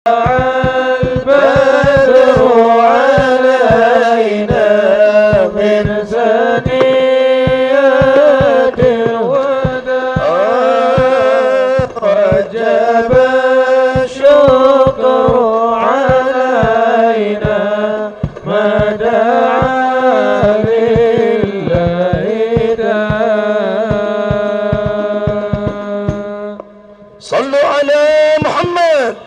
البدر علينا من ثنيات الوداع وجب الشكر علينا ما دعا لله داع. صلوا على محمد.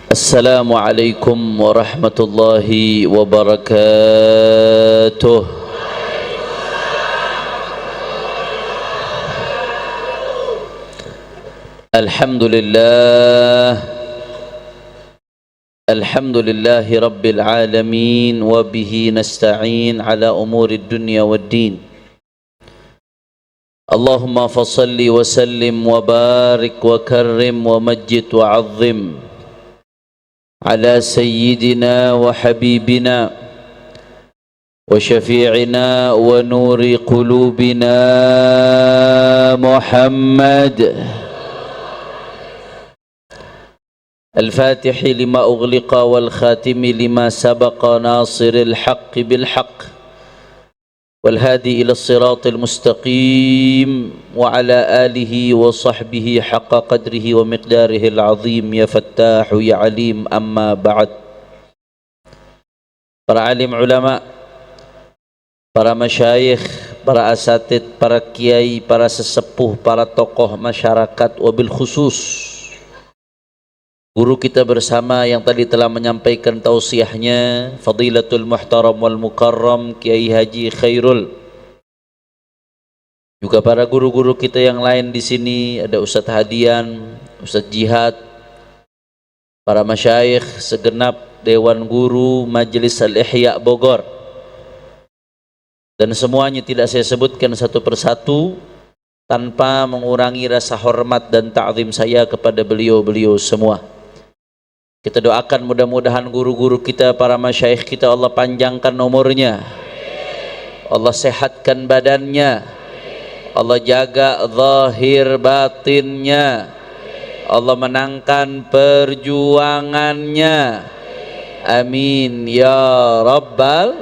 Assalamualaikum warahmatullahi wabarakatuh. Alhamdulillahi rabbil alamin wa bihi nasta'in ala umurid dunya waddin. Allahumma fasalli wa sallim wa barik wa karrim wa majjid wa azzim على سيدنا وحبيبنا وشفيعنا ونور قلوبنا محمد الفاتح لما أغلق والخاتم لما سبق ناصر الحق بالحق والهادي إلى الصراط المستقيم وعلى آله وصحبه حق قدره ومقداره العظيم يا فتاح يا عليم أما بعد. Para alim ulama, para masyayikh, para asatid, para kiai, para sesepuh, para tokoh masyarakat, wabil khusus guru kita bersama yang tadi telah menyampaikan tausiahnya, Fadilatul Muhtaram wal Mukarram Kiai Haji Khairul. Juga para guru-guru kita yang lain di sini, ada Ustadz Hadian, Ustadz Jihad, para masyayikh segenap Dewan Guru Majelis Al-Ihya Bogor. Dan semuanya tidak saya sebutkan satu persatu tanpa mengurangi rasa hormat dan ta'zim saya kepada beliau-beliau semua. Kita doakan mudah-mudahan guru-guru kita, para masyayikh kita, Allah panjangkan umurnya, Allah sehatkan badannya, Allah jaga zahir batinnya, Allah menangkan perjuangannya, amin ya rabbal.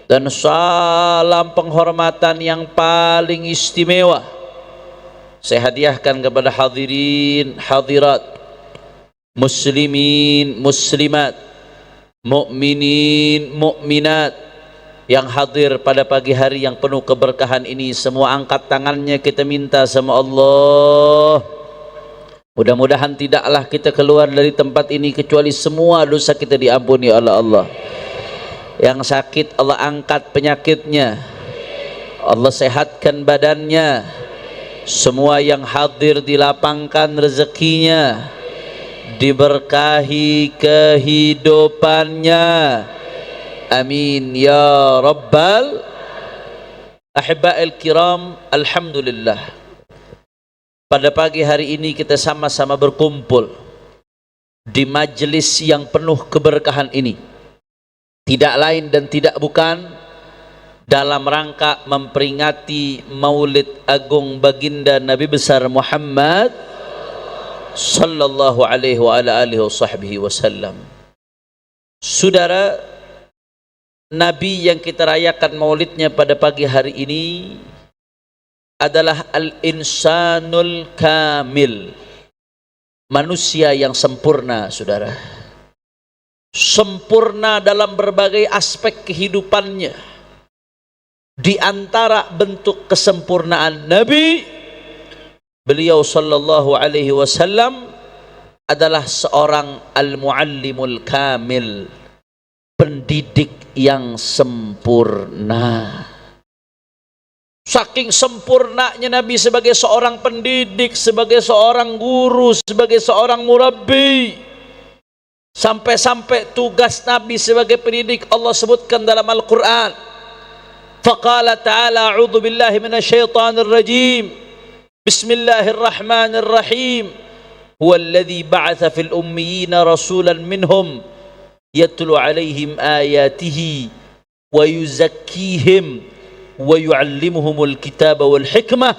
Dan salam penghormatan yang paling istimewa saya hadiahkan kepada hadirin hadirat, muslimin muslimat, mukminin mukminat yang hadir pada pagi hari yang penuh keberkahan ini. Semua angkat tangannya, kita minta sama Allah, mudah-mudahan tidaklah kita keluar dari tempat ini kecuali semua dosa kita diampuni oleh Allah. Yang sakit Allah angkat penyakitnya, Allah sehatkan badannya. Semua yang hadir dilapangkan rezekinya, diberkahi kehidupannya, amin ya rabbal. Ahibba'il kiram, alhamdulillah, pada pagi hari ini kita sama-sama berkumpul di majelis yang penuh keberkahan ini, tidak lain dan tidak bukan dalam rangka memperingati Maulid Agung Baginda Nabi besar Muhammad sallallahu alaihi wa ala alihi wasallam. Saudara, Nabi yang kita rayakan maulidnya pada pagi hari ini adalah al-insanul kamil, manusia yang sempurna. Saudara, sempurna dalam berbagai aspek kehidupannya. Di antara bentuk kesempurnaan Nabi, beliau sallallahu alaihi wasallam adalah seorang al-muallimul kamil, pendidik yang sempurna. Saking sempurnanya Nabi sebagai seorang pendidik, sebagai seorang guru, sebagai seorang murabbi, sampai-sampai tugas Nabi sebagai pendidik Allah sebutkan dalam Al-Quran. Faqala ta'ala a'udzu billahi minasyaitonir rajim, bismillahirrahmanirrahim, huwallazi ba'atsa fil ummiyina rasulan minhum yatlu 'alaihim ayatihi wa yuzakkihim wa yu'allimuhumul kitaba wal hikmah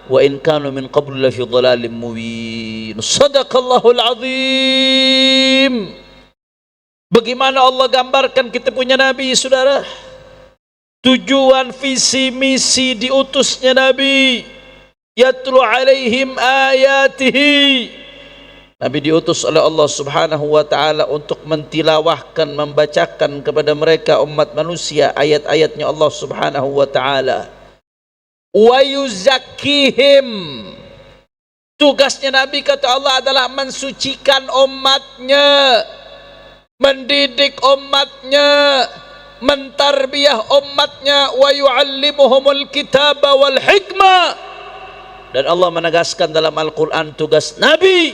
wa in kanu min qablu lafi dhalalin mubin. Shadaqallahul azim. Bagaimana Allah gambarkan kita punya nabi, saudara? Tujuan visi misi diutusnya nabi, yatlu alaihim ayatihi. Nabi diutus oleh Allah Subhanahu wa taala untuk mentilawahkan, membacakan kepada mereka umat manusia ayat-ayatnya Allah Subhanahu wa taala. Wa yuzakkihim. Tugasnya Nabi, kata Allah, adalah mensucikan umatnya, mendidik umatnya, mentarbiyah umatnya. Wa yu'allimuhumul kitaba wal hikmah. Dan Allah menegaskan dalam Al-Quran, tugas Nabi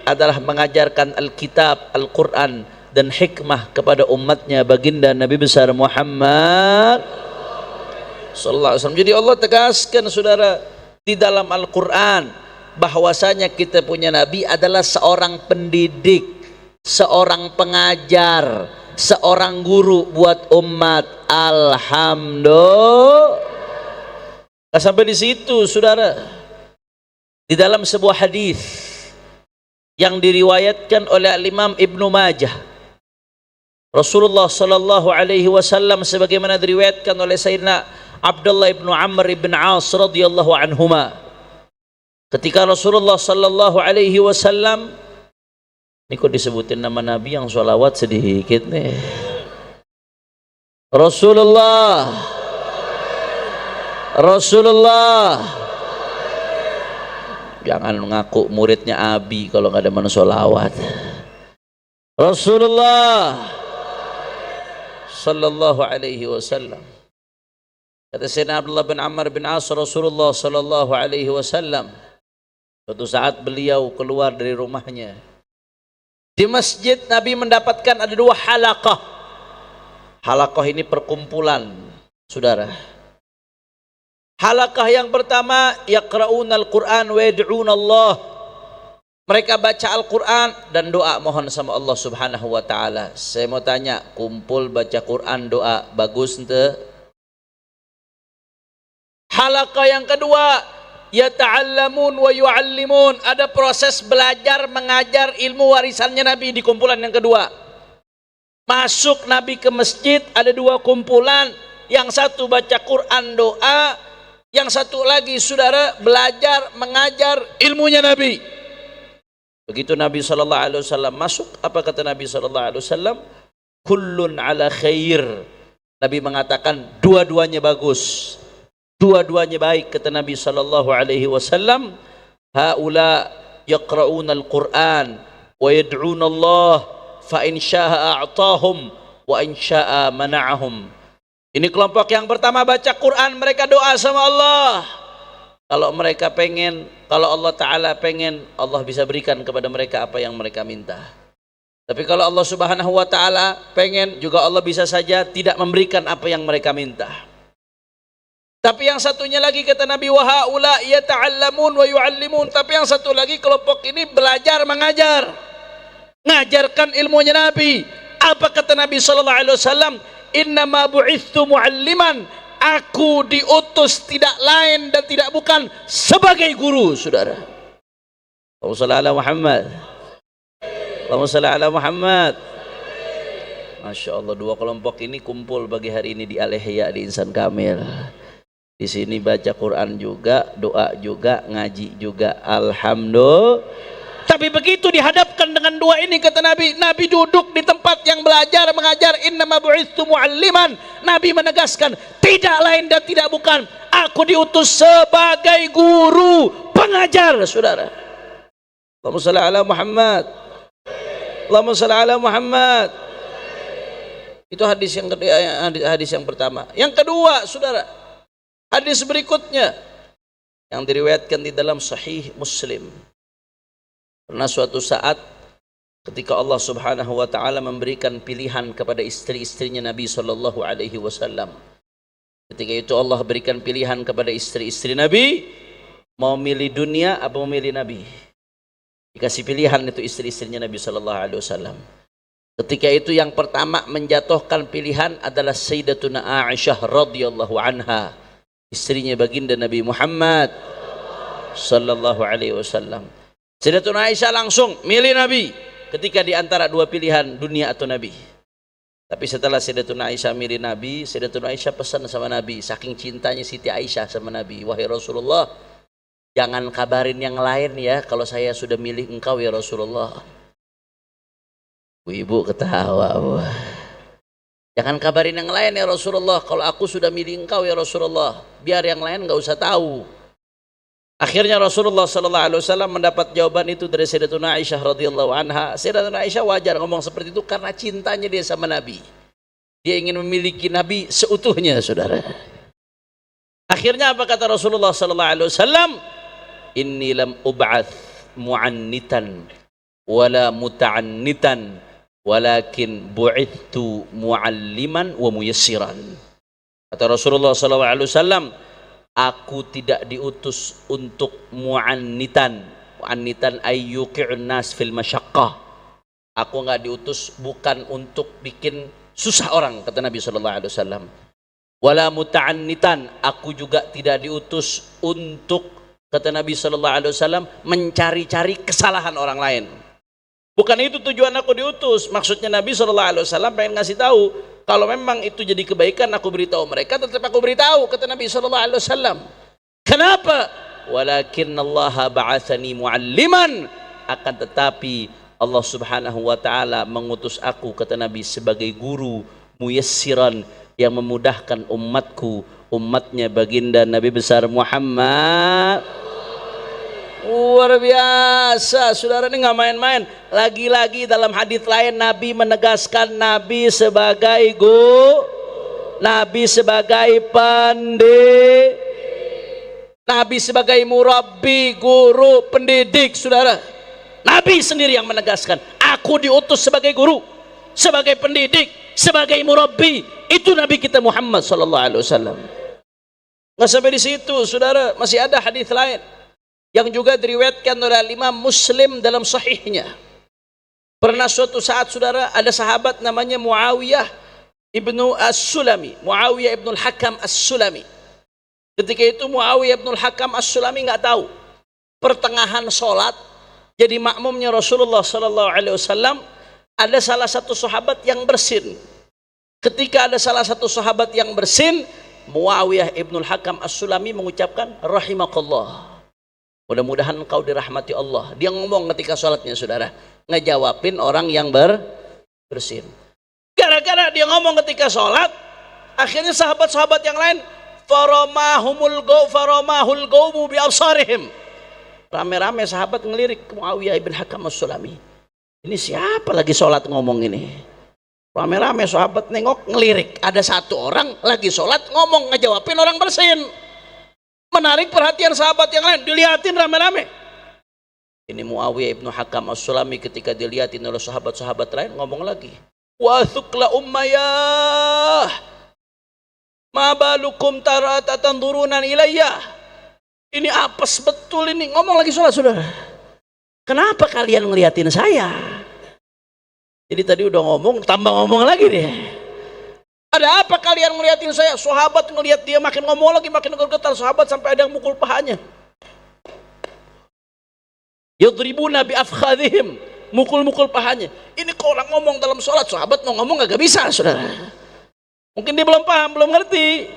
adalah mengajarkan Alkitab, Al-Quran dan hikmah kepada umatnya, baginda Nabi besar Muhammad sallallahu alaihi wasallam. Jadi Allah tegaskan, saudara, di dalam Al-Quran bahwasanya kita punya Nabi adalah seorang pendidik, seorang pengajar, seorang guru buat umat. Alhamdulillah. Sampai di situ, saudara, di dalam sebuah hadis yang diriwayatkan oleh Imam Ibnu Majah, Rasulullah sallallahu alaihi wasallam sebagaimana diriwayatkan oleh Sayyidina Abdullah ibnu Amr ibn As radhiyallahu anhuma, ketika Rasulullah sallallahu alaihi wasallam, ini kok disebutin nama Nabi yang sholawat sedikit nih. Rasulullah jangan ngaku muridnya Abi kalau nggak ada mana sholawat. Rasulullah sallallahu alaihi wasallam, kata Sayyidina Abdullah bin Amr bin As, Rasulullah sallallahu alaihi wasallam suatu saat beliau keluar dari rumahnya. Di masjid Nabi mendapatkan ada dua halaqah. Halaqah ini perkumpulan, saudara. Halaqah yang pertama, yaqra'unal Qur'an wa yad'una Allah. Mereka baca Al-Quran dan doa mohon sama Allah Subhanahu wa taala. Saya mau tanya, kumpul baca Quran doa bagus ente? Halaqah yang kedua, yata'allamun wa yu'allimun. Ada proses belajar mengajar ilmu warisannya Nabi di kumpulan yang kedua. Masuk Nabi ke masjid, ada dua kumpulan. Yang satu baca Quran doa, yang satu lagi, saudara, belajar mengajar ilmunya Nabi. Begitu Nabi SAW masuk, apa kata Nabi SAW? Kullun ala khair. Nabi mengatakan dua-duanya bagus, dua-duanya baik, kata Nabi SAW. Haula yaqra'una al-Quran wa yad'una Allah, fa in syaa a'tahum wa in syaa mana'ahum. Ini kelompok yang pertama baca Quran, mereka doa sama Allah. Kalau mereka pengen, kalau Allah Ta'ala pengen, Allah bisa berikan kepada mereka apa yang mereka minta. Tapi kalau Allah Subhanahu wa Ta'ala pengen, juga Allah bisa saja tidak memberikan apa yang mereka minta. Tapi yang satunya lagi, kata Nabi, wa haula yata'allamun wa yu'allimun. Tapi yang satu lagi, kelompok ini belajar mengajar, ngajarkan ilmunya Nabi. Apa kata Nabi sallallahu alaihi wasallam? Innama bu'ithu mu'alliman. Aku diutus tidak lain dan tidak bukan sebagai guru, saudara. Allahumma shalli ala Muhammad. Allahumma shalli ala Muhammad. Masya Allah, dua kelompok ini kumpul bagi hari ini di Al-Ihya di Insan Kamil. Di sini baca Quran juga, doa juga, ngaji juga. Alhamdulillah. Tapi begitu dihadapkan dengan dua ini, kata Nabi, Nabi duduk di tempat yang belajar mengajar. Innama bu'ithu mu'alliman. Nabi menegaskan, tidak lain dan tidak bukan, aku diutus sebagai guru pengajar, saudara. Allahumma shalli ala Muhammad. Allahumma shalli ala Muhammad. Itu hadis yang kedua, hadis yang pertama. Yang kedua, saudara, hadis berikutnya yang diriwayatkan di dalam Sahih Muslim. Pernah suatu saat ketika Allah Subhanahu wa taala memberikan pilihan kepada istri-istrinya Nabi sallallahu alaihi wasallam. Ketika itu Allah berikan pilihan kepada istri-istri Nabi, mau milih dunia apa mau milih Nabi? Dikasih pilihan itu istri-istrinya Nabi Shallallahu Alaihi Wasallam. Ketika itu yang pertama menjatuhkan pilihan adalah Sayyidatuna Aisyah radhiyallahu anha, istrinya baginda Nabi Muhammad Sallallahu Alaihi Wasallam. Sayyidatuna Aisyah langsung milih Nabi ketika di antara dua pilihan, dunia atau Nabi. Tapi setelah Sayyidatuna Aisyah milih Nabi, Sayyidatuna Aisyah pesan sama Nabi, saking cintanya Siti Aisyah sama Nabi, wahai Rasulullah, jangan kabarin yang lain ya kalau saya sudah milih engkau ya Rasulullah. Ibu ketawa. Jangan kabarin yang lain ya Rasulullah kalau aku sudah milih engkau ya Rasulullah. Biar yang lain nggak usah tahu. Akhirnya Rasulullah Sallallahu Alaihi Wasallam mendapat jawaban itu dari Sayyidatuna Aisyah radhiyallahu anha. Sayyidatuna Aisyah wajar ngomong seperti itu karena cintanya dia sama Nabi. Dia ingin memiliki Nabi seutuhnya, saudara. Akhirnya apa kata Rasulullah Sallallahu Alaihi Wasallam? Inni lam ub'ath mu'annitan wala muta'annitan walakin bu'ithtu mu'alliman wa muyassiran. Kata Rasulullah SAW, aku tidak diutus untuk mu'annitan. Mu'annitan ayyuqi'un nas fil masyaqqah. Aku enggak diutus bukan untuk bikin susah orang, kata Nabi SAW. Wala muta'annitan, aku juga tidak diutus untuk, kata Nabi SAW, mencari-cari kesalahan orang lain. Bukan itu tujuan aku diutus. Maksudnya Nabi SAW pengen ngasih tahu, kalau memang itu jadi kebaikan aku beritahu mereka, tetap aku beritahu, kata Nabi SAW. Kenapa? Walakin Allah ba'athani mu'alliman, akan tetapi Allah Subhanahu wa ta'ala mengutus aku, kata Nabi, sebagai guru, muyassiran, yang memudahkan umatku, umatnya baginda Nabi besar Muhammad. Luar biasa, saudara, ini nggak main-main. Lagi-lagi dalam hadis lain Nabi menegaskan Nabi sebagai Nabi sebagai pendidik, Nabi sebagai murabbi, guru, pendidik, saudara. Nabi sendiri yang menegaskan, aku diutus sebagai guru, sebagai pendidik, sebagai murabbi. Itu Nabi kita Muhammad Sallallahu Alaihi Wasallam. Nggak sampai di situ, saudara, masih ada hadis lain yang juga diriwayatkan oleh Imam Muslim dalam sahihnya. Pernah suatu saat, saudara, ada sahabat namanya Muawiyah ibnu As-Sulami, Muawiyah ibnu Al-Hakam As-Sulami. Ketika itu Muawiyah ibnu Al-Hakam As-Sulami nggak tahu, pertengahan sholat jadi makmumnya Rasulullah Sallallahu Alaihi Wasallam, ada salah satu sahabat yang bersin. Ketika ada salah satu sahabat yang bersin, Muawiyah ibnu Al-Hakam As-Sulami mengucapkan rahimakallah, mudah-mudahan engkau dirahmati Allah. Dia ngomong ketika sholatnya, saudara, ngejawabin orang yang bersin. Gara-gara dia ngomong ketika sholat, akhirnya sahabat-sahabat yang lain faramahul qawmu bi absarihim. Rame-rame sahabat ngelirik ke Muawiyah ibn Hakam As-Sulami. Ini siapa lagi sholat ngomong ini? Rame-rame sahabat nengok ngelirik, ada satu orang lagi sholat ngomong ngejawabin orang bersin. Menarik perhatian sahabat yang lain, dilihatin rame-rame. Ini Muawiyah ibnu Hakam As-Sulami ketika dilihatin oleh sahabat-sahabat lain ngomong lagi, wa thukla ummayah ma balukum tandurunan ilayya. Ini apes betul ini, ngomong lagi sholat, saudara. Kenapa kalian ngeliatin saya? Jadi tadi udah ngomong, tambah ngomong lagi deh. Ada apa kalian ngeliatin saya? Sahabat ngeliat dia makin ngomong lagi, makin gergetar. Sahabat sampai ada yang mukul pahanya. Yadribuna bi afkhadhihim, mukul-mukul pahanya. Ini kok orang ngomong dalam sholat, sahabat mau ngomong gak bisa, saudara. Mungkin dia belum paham, belum ngerti.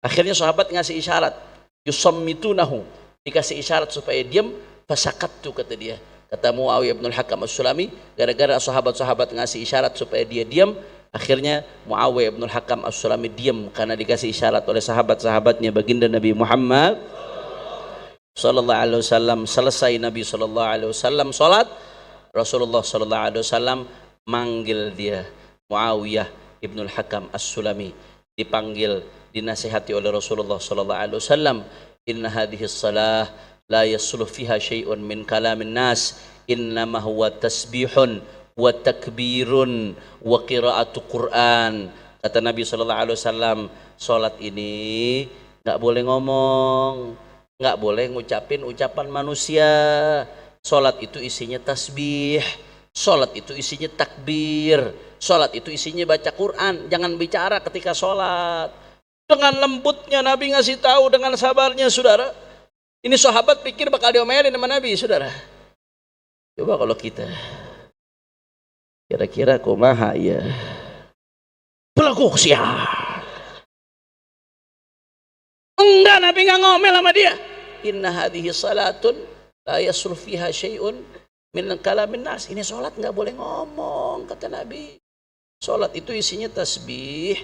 Akhirnya sahabat ngasih isyarat, yusammitunahu, dikasih isyarat supaya diam. Fasakattu, kata dia. Kata Muawiyah bin Al-Hakam As-Sulami, gara-gara sahabat-sahabat ngasih isyarat supaya dia diam, akhirnya Muawiyah bin Al-Hakam As-Sulami diam karena dikasih isyarat oleh sahabat-sahabatnya baginda Nabi Muhammad Sallallahu Alaihi Wasallam. Selesai Nabi Sallallahu Alaihi Wasallam sholat, Rasulullah Sallallahu Alaihi Wasallam manggil dia, Muawiyah ibn Al-Hakam As-Sulami, dipanggil, dinasihati oleh Rasulullah Sallallahu Alaihi Wasallam. Inna hadhihi salah la yasluh fiha syai'un min kalamin nas, innama huwa tasbihun wa takbirun wa qira'atu Qur'an. Kata Nabi Sallallahu Alaihi Wasallam, salat ini nggak boleh ngomong, nggak boleh ngucapin ucapan manusia. Salat itu isinya tasbih, salat itu isinya takbir, salat itu isinya baca Quran. Jangan bicara ketika salat. Dengan lembutnya Nabi ngasih tahu, dengan sabarnya, saudara. Ini sahabat pikir bakal diomelin sama Nabi, saudara. Coba kalau kita kira-kira kumaha ya. Belagu sia. Enggak, Nabi enggak ngomel sama dia. Inna hadhihi salatun la yaslu fiha syai'un min kalamin nas. Ini salat enggak boleh ngomong, kata Nabi. Salat itu isinya tasbih,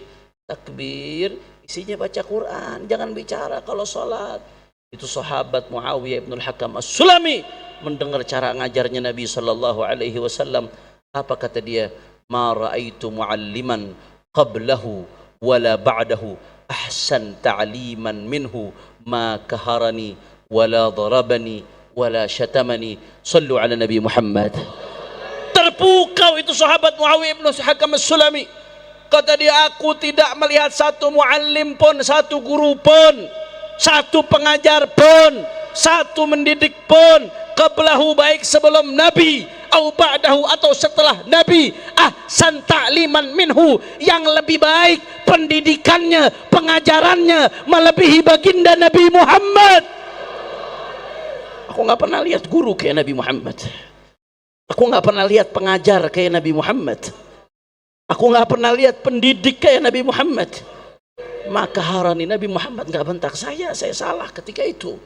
takbir, isinya baca Quran. Jangan bicara kalau salat. Itu sahabat Muawiyah bin Al-Hakam As-Sulami mendengar cara ngajarnya Nabi sallallahu alaihi wasallam. Apa kata dia? Ma ra'aitu mualliman qablahu wala ba'dahu ahsan ta'liman minhu ma kaharani wala darabani wala syatamani. Sallu ala Nabi Muhammad. Terpukau itu sahabat Muawiyah bin Al-Hakam As-Sulami. Kata dia, aku tidak melihat satu muallim pun, satu guru pun, satu pengajar pun, satu mendidik pun, qablahu baik sebelum Nabi, au ba'dahu atau setelah Nabi, ahsan ta'liman minhu, yang lebih baik pendidikannya, pengajarannya melebihi baginda Nabi Muhammad. Aku nggak pernah lihat guru kayak Nabi Muhammad. Aku nggak pernah lihat pengajar kayak Nabi Muhammad. Aku nggak pernah lihat pendidik kayak Nabi Muhammad. Maka harani, Nabi Muhammad nggak bentak saya salah ketika itu.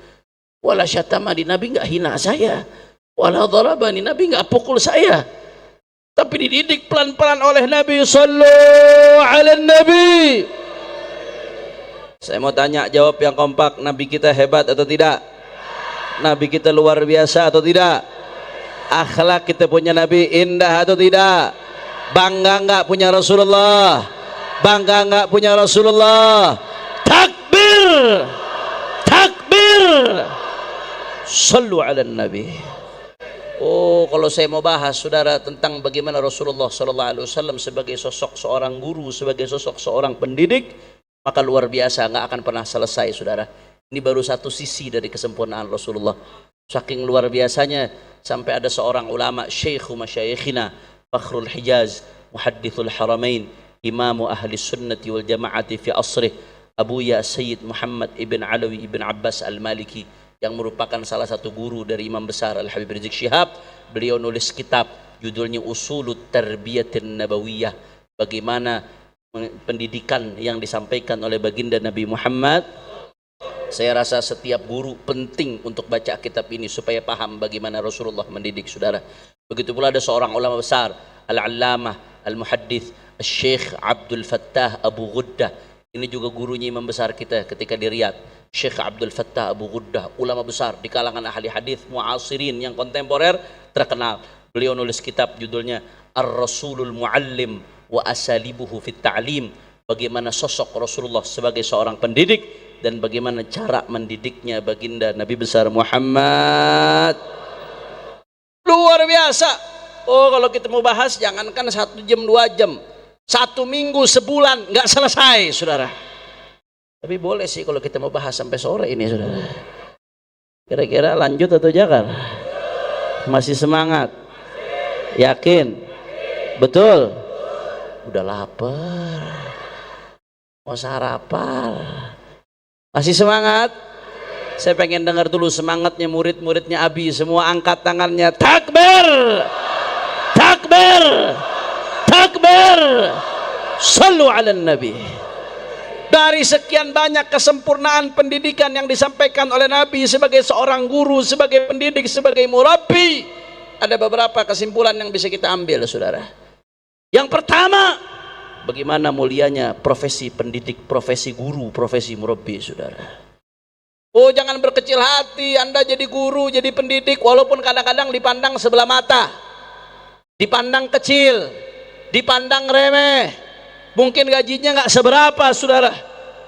Wala syatamani, Nabi nggak hina saya. Wala dharabani, Nabi nggak pukul saya. Tapi dididik pelan-pelan oleh Nabi. Sallu ala Nabi. Saya mau tanya, jawab yang kompak. Nabi kita hebat atau tidak? Nabi kita luar biasa atau tidak? Akhlak kita punya Nabi indah atau tidak? Bangga nggak punya Rasulullah? Bangga nggak punya Rasulullah? Takbir, takbir. Sallu ala Nabi. Oh, kalau saya mau bahas, saudara, tentang bagaimana Rasulullah SAW sebagai sosok seorang guru, sebagai sosok seorang pendidik, maka luar biasa, nggak akan pernah selesai, saudara. Ini baru satu sisi dari kesempurnaan Rasulullah. Saking luar biasanya, sampai ada seorang ulama, Syekhu Masyayikhina, Fakhrul Hijaz, Muhaddithul Haramain, Imamu Ahli Sunnati wal Jama'ati fi asrih, Abu Ya Sayyid Muhammad ibn Alawi ibn Abbas Al-Maliki, yang merupakan salah satu guru dari Imam besar Al-Habib Rizik Syihab. Beliau nulis kitab judulnya Usulut Tarbiyatin Nabawiyah, bagaimana pendidikan yang disampaikan oleh baginda Nabi Muhammad. Saya rasa setiap guru penting untuk baca kitab ini supaya paham bagaimana Rasulullah mendidik, saudara. Begitu pula ada seorang ulama besar, Al-Allamah Al-Muhaddith Syekh Abdul Fattah Abu Ghuddah. Ini juga gurunya imam besar kita ketika di Riyadh. Syekh Abdul Fattah Abu Ghuddah, ulama besar di kalangan ahli hadis muasirin yang kontemporer terkenal. Beliau nulis kitab judulnya Ar-Rasulul Muallim wa Asalibuhu fit Ta'lim, bagaimana sosok Rasulullah sebagai seorang pendidik dan bagaimana cara mendidiknya baginda Nabi besar Muhammad. Luar biasa. Oh, kalau kita mau bahas, jangankan 1 jam 2 jam, 1 minggu, sebulan nggak selesai, saudara. Tapi boleh sih kalau kita mau bahas sampai sore ini, saudara. Kira-kira lanjut atau jangan? Masih semangat? Yakin? Betul? Udah lapar, mau sarapan. Masih semangat? Saya pengen dengar dulu semangatnya murid-muridnya Abi. Semua angkat tangannya. Takbir, takbir, takbir. Sallu ala Nabi. Dari sekian banyak kesempurnaan pendidikan yang disampaikan oleh Nabi sebagai seorang guru, sebagai pendidik, sebagai murabbi, ada beberapa kesimpulan yang bisa kita ambil, saudara. Yang pertama, bagaimana mulianya profesi pendidik, profesi guru, profesi murabbi, saudara. Oh, jangan berkecil hati, Anda jadi guru, jadi pendidik, walaupun kadang-kadang dipandang sebelah mata, dipandang kecil, dipandang remeh, mungkin gajinya nggak seberapa, saudara.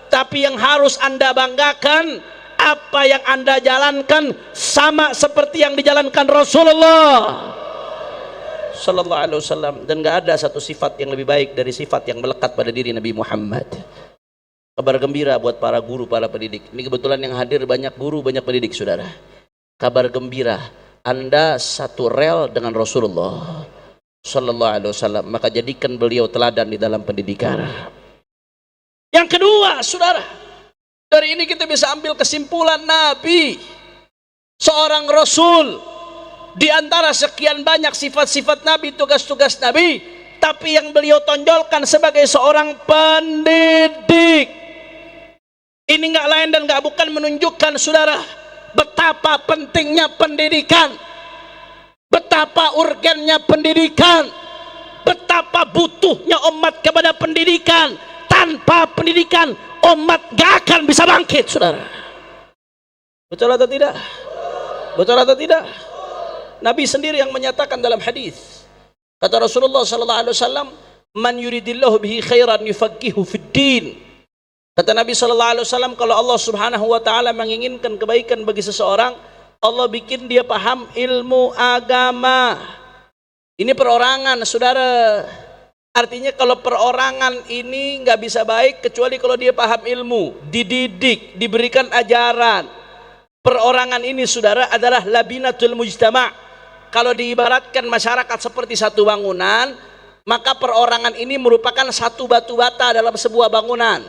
Tapi yang harus Anda banggakan, apa yang Anda jalankan sama seperti yang dijalankan Rasulullah Sallallahu Alaihi Wasallam, dan nggak ada satu sifat yang lebih baik dari sifat yang melekat pada diri Nabi Muhammad. Kabar gembira buat para guru, para pendidik. Ini kebetulan yang hadir banyak guru, banyak pendidik, saudara. Kabar gembira Anda satu rel dengan Rasulullah sallallahu alaihi wasallam, maka jadikan beliau teladan di dalam pendidikan. Yang kedua, saudara, dari ini kita bisa ambil kesimpulan Nabi seorang Rasul. Di antara sekian banyak sifat-sifat Nabi, tugas-tugas Nabi, tapi yang beliau tonjolkan sebagai seorang pendidik. Ini nggak lain dan nggak bukan menunjukkan, saudara, betapa pentingnya pendidikan, betapa urgennya pendidikan, betapa butuhnya umat kepada pendidikan. Tanpa pendidikan, umat gak akan bisa bangkit, saudara. Betul atau tidak? Betul atau tidak? Nabi sendiri yang menyatakan dalam hadis, kata Rasulullah sallallahu alaihi wasallam, "Man yuridillahu bihi khairan yufaqihu fid din." Kata Nabi sallallahu alaihi wasallam, kalau Allah Subhanahu wa taala menginginkan kebaikan bagi seseorang, Allah bikin dia paham ilmu agama. Ini perorangan, saudara. Artinya kalau perorangan ini nggak bisa baik kecuali kalau dia paham ilmu, dididik, diberikan ajaran. Perorangan ini, saudara, adalah labinatul mujtama'. Kalau diibaratkan masyarakat seperti satu bangunan, maka perorangan ini merupakan satu batu bata dalam sebuah bangunan.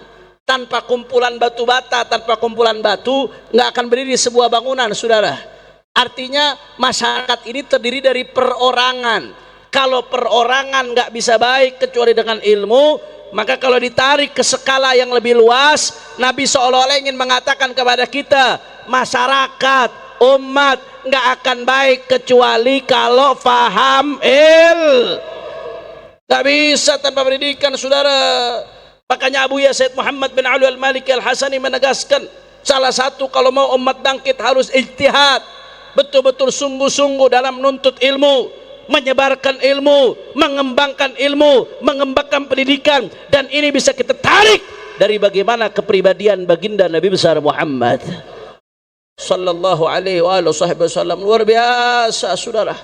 Tanpa kumpulan batu bata, tanpa kumpulan batu, nggak akan berdiri sebuah bangunan, saudara. Artinya masyarakat ini terdiri dari perorangan. Kalau perorangan nggak bisa baik kecuali dengan ilmu, maka kalau ditarik ke skala yang lebih luas, Nabi seolah-olah ingin mengatakan kepada kita, masyarakat, umat nggak akan baik kecuali kalau faham nggak bisa tanpa pendidikan, saudara. Makanya Abu Yazid Muhammad bin Ali al-Maliki al-Hasani menegaskan, salah satu kalau mau umat bangkit harus ijtihad, betul-betul sungguh-sungguh dalam menuntut ilmu, menyebarkan ilmu, mengembangkan ilmu, mengembangkan pendidikan. Dan ini bisa kita tarik dari bagaimana kepribadian baginda Nabi besar Muhammad sallallahu alaihi wasallam. Luar biasa, saudara.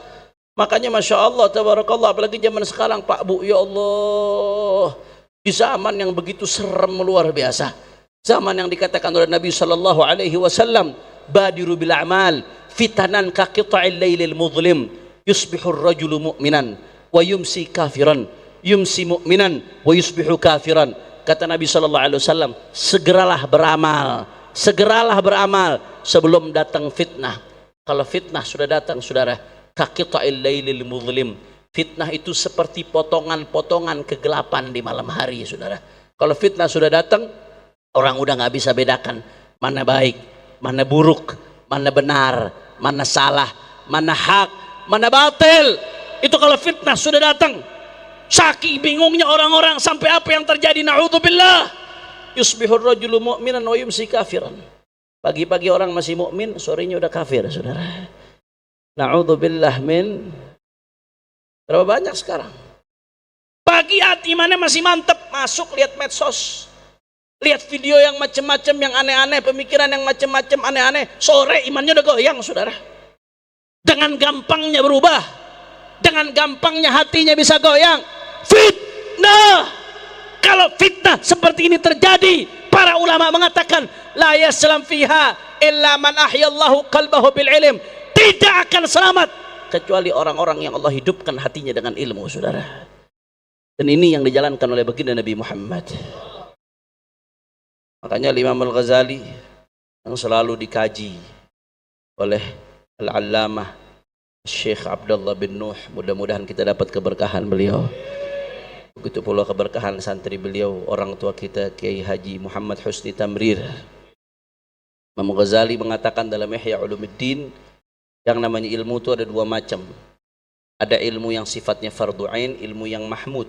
Makanya Masya Allah, tabarakallah, apalagi zaman sekarang, Pak Bu, ya Allah, di zaman yang begitu serem luar biasa, zaman yang dikatakan oleh Nabi sallallahu alaihi wasallam, badiru bil a'mal fitanan ka qita'il lailil mudlim, yusbihur rajulu mu'minan wa yumsi kafiran, yumsi mu'minan wa yusbihu kafiran. Kata Nabi sallallahu alaihi wasallam, segeralah beramal sebelum datang fitnah. Kalau fitnah sudah datang, saudara, ka qita'il lailil mudlim, fitnah itu seperti potongan-potongan kegelapan di malam hari, saudara. Kalau fitnah sudah datang, orang udah nggak bisa bedakan mana baik, mana buruk, mana benar, mana salah, mana hak, mana batil. Itu kalau fitnah sudah datang. Saking bingungnya orang-orang sampai apa yang terjadi, na'udzubillah. Yusbihur rajulu mu'minan wa yumsi kafiran. Pagi-pagi orang masih mukmin, sorenya udah kafir, saudara. Na'udzubillah min. Berapa banyak sekarang? Pagi hati mana masih mantep, masuk lihat medsos, lihat video yang macam-macam, yang aneh-aneh, pemikiran yang macam-macam aneh-aneh, sore imannya udah goyang, saudara. Dengan gampangnya berubah, dengan gampangnya hatinya bisa goyang. Fitnah. Kalau fitnah seperti ini terjadi, para ulama mengatakan la yaslam fiha illa man ahyallahu qalbahu bil ilm. Tidak akan selamat kecuali orang-orang yang Allah hidupkan hatinya dengan ilmu, saudara. Dan ini yang dijalankan oleh baginda Nabi Muhammad. Makanya Imam Al-Ghazali yang selalu dikaji oleh Al-Allamah Syekh Abdullah bin Nuh, mudah-mudahan kita dapat keberkahan beliau. Begitu pula keberkahan santri beliau, orang tua kita Kiai Haji Muhammad Husni Tamrir. Imam Ghazali mengatakan dalam Ihya Ulumuddin, yang namanya ilmu itu ada dua macam. Ada ilmu yang sifatnya fardu ain, ilmu yang mahmud.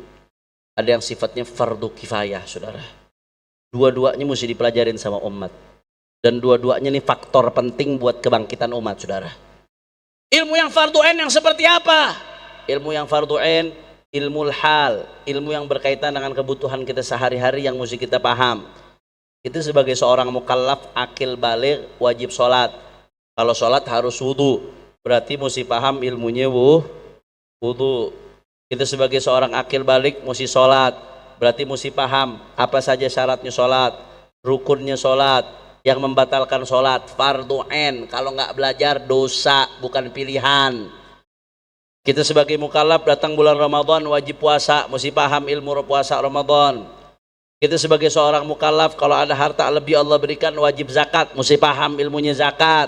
Ada yang sifatnya fardu kifayah, saudara. Dua-duanya mesti dipelajarin sama umat. Dan dua-duanya ini faktor penting buat kebangkitan umat, saudara. Ilmu yang fardu ain yang seperti apa? Ilmu yang fardu ain, ilmu hal, ilmu yang berkaitan dengan kebutuhan kita sehari-hari yang mesti kita paham. Itu sebagai seorang mukallaf akil baligh wajib sholat. Kalau sholat harus wudu, berarti mesti paham ilmunya wudu. Kita sebagai seorang akil balik mesti sholat, berarti mesti paham apa saja syaratnya sholat, rukunnya sholat, yang membatalkan sholat, fardu ain. Kalau nggak belajar dosa. bukan pilihan. Kita sebagai mukallaf datang bulan Ramadan wajib puasa, mesti paham ilmu puasa Ramadan. Kita sebagai seorang mukallaf kalau ada harta lebih Allah berikan wajib zakat, mesti paham ilmunya zakat.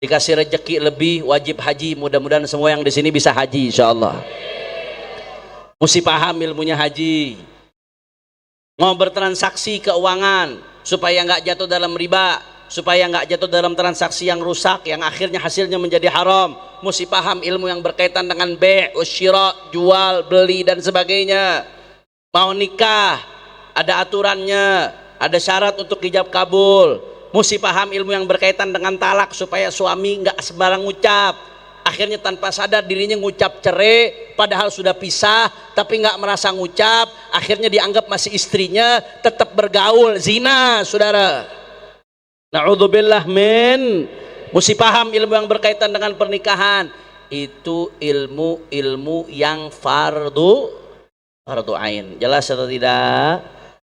Dikasih rezeki lebih wajib haji, mudah-mudahan semua yang di sini bisa haji insyaallah. Mesti paham ilmunya haji. Mau bertransaksi keuangan supaya nggak jatuh dalam riba, supaya nggak jatuh dalam transaksi yang rusak yang akhirnya hasilnya menjadi haram, mesti paham ilmu yang berkaitan dengan bai' wasyira, jual beli dan sebagainya. Mau nikah ada aturannya, ada syarat untuk ijab kabul, mesti paham ilmu yang berkaitan dengan talak supaya suami nggak sembarang ngucap, akhirnya tanpa sadar dirinya ngucap cerai padahal sudah pisah tapi nggak merasa ngucap, akhirnya dianggap masih istrinya, tetap bergaul, zina saudara. Na'udzubillah min. Mesti paham ilmu yang berkaitan dengan pernikahan. Itu ilmu yang fardu ain. Jelas atau tidak?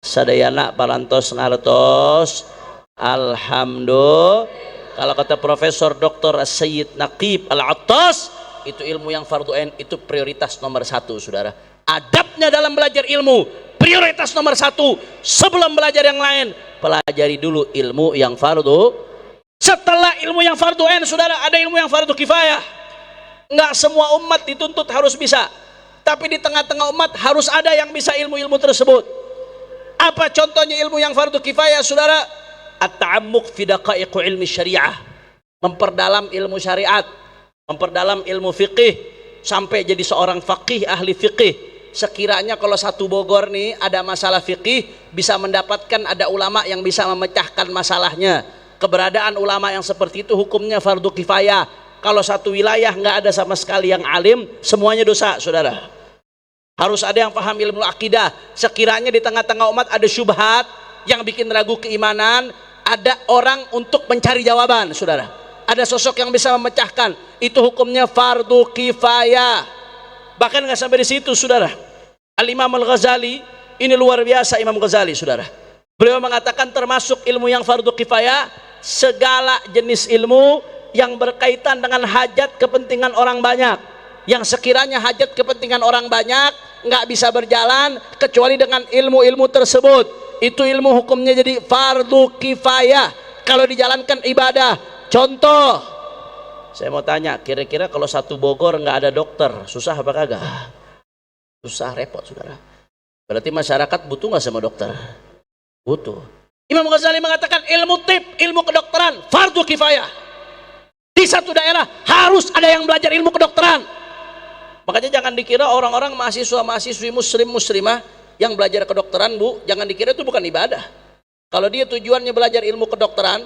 Sadayana parantos ngartos. Alhamdulillah. Kalau kata Profesor Dr. Sayyid Naqib Al-Attas, itu ilmu yang fardu ain, itu prioritas nomor 1 saudara. Adabnya dalam belajar ilmu prioritas nomor 1. Sebelum belajar yang lain, pelajari dulu ilmu yang fardu. Setelah ilmu yang fardu ain saudara, ada ilmu yang fardu kifayah. Enggak semua umat dituntut harus bisa, tapi di tengah-tengah umat harus ada yang bisa ilmu-ilmu tersebut. Apa contohnya ilmu yang fardu kifayah saudara? At-ta'ammuq fi daqaiq ilmi syariah, memperdalam ilmu syariat, memperdalam ilmu fikih sampai jadi seorang faqih, ahli fikih. Sekiranya kalau satu Bogor nih ada masalah fikih, bisa mendapatkan ada ulama yang bisa memecahkan masalahnya. Keberadaan ulama yang seperti itu hukumnya fardu kifayah. Kalau satu wilayah nggak ada sama sekali yang alim, semuanya dosa saudara. Harus ada yang paham ilmu akidah. Sekiranya di tengah-tengah umat ada syubhat yang bikin ragu keimanan, ada orang untuk mencari jawaban saudara, ada sosok yang bisa memecahkan, itu hukumnya fardu kifayah. Bahkan nggak sampai di situ saudara. Al-Imam Al-Ghazali, ini luar biasa Imam Ghazali saudara, beliau mengatakan termasuk ilmu yang fardu kifayah segala jenis ilmu yang berkaitan dengan hajat kepentingan orang banyak, yang sekiranya hajat kepentingan orang banyak nggak bisa berjalan kecuali dengan ilmu-ilmu tersebut, itu ilmu hukumnya jadi fardu kifayah kalau dijalankan ibadah. Contoh, saya mau tanya, kira-kira kalau satu Bogor nggak ada dokter, susah apa kagak? Susah, repot saudara. Berarti masyarakat butuh nggak sama dokter? Butuh. Imam Ghazali mengatakan ilmu tib, ilmu kedokteran fardu kifayah. Di satu daerah harus ada yang belajar ilmu kedokteran. Makanya jangan dikira orang-orang mahasiswa-mahasiswi muslim muslimah yang belajar kedokteran, Bu, jangan dikira itu bukan ibadah. Kalau dia tujuannya belajar ilmu kedokteran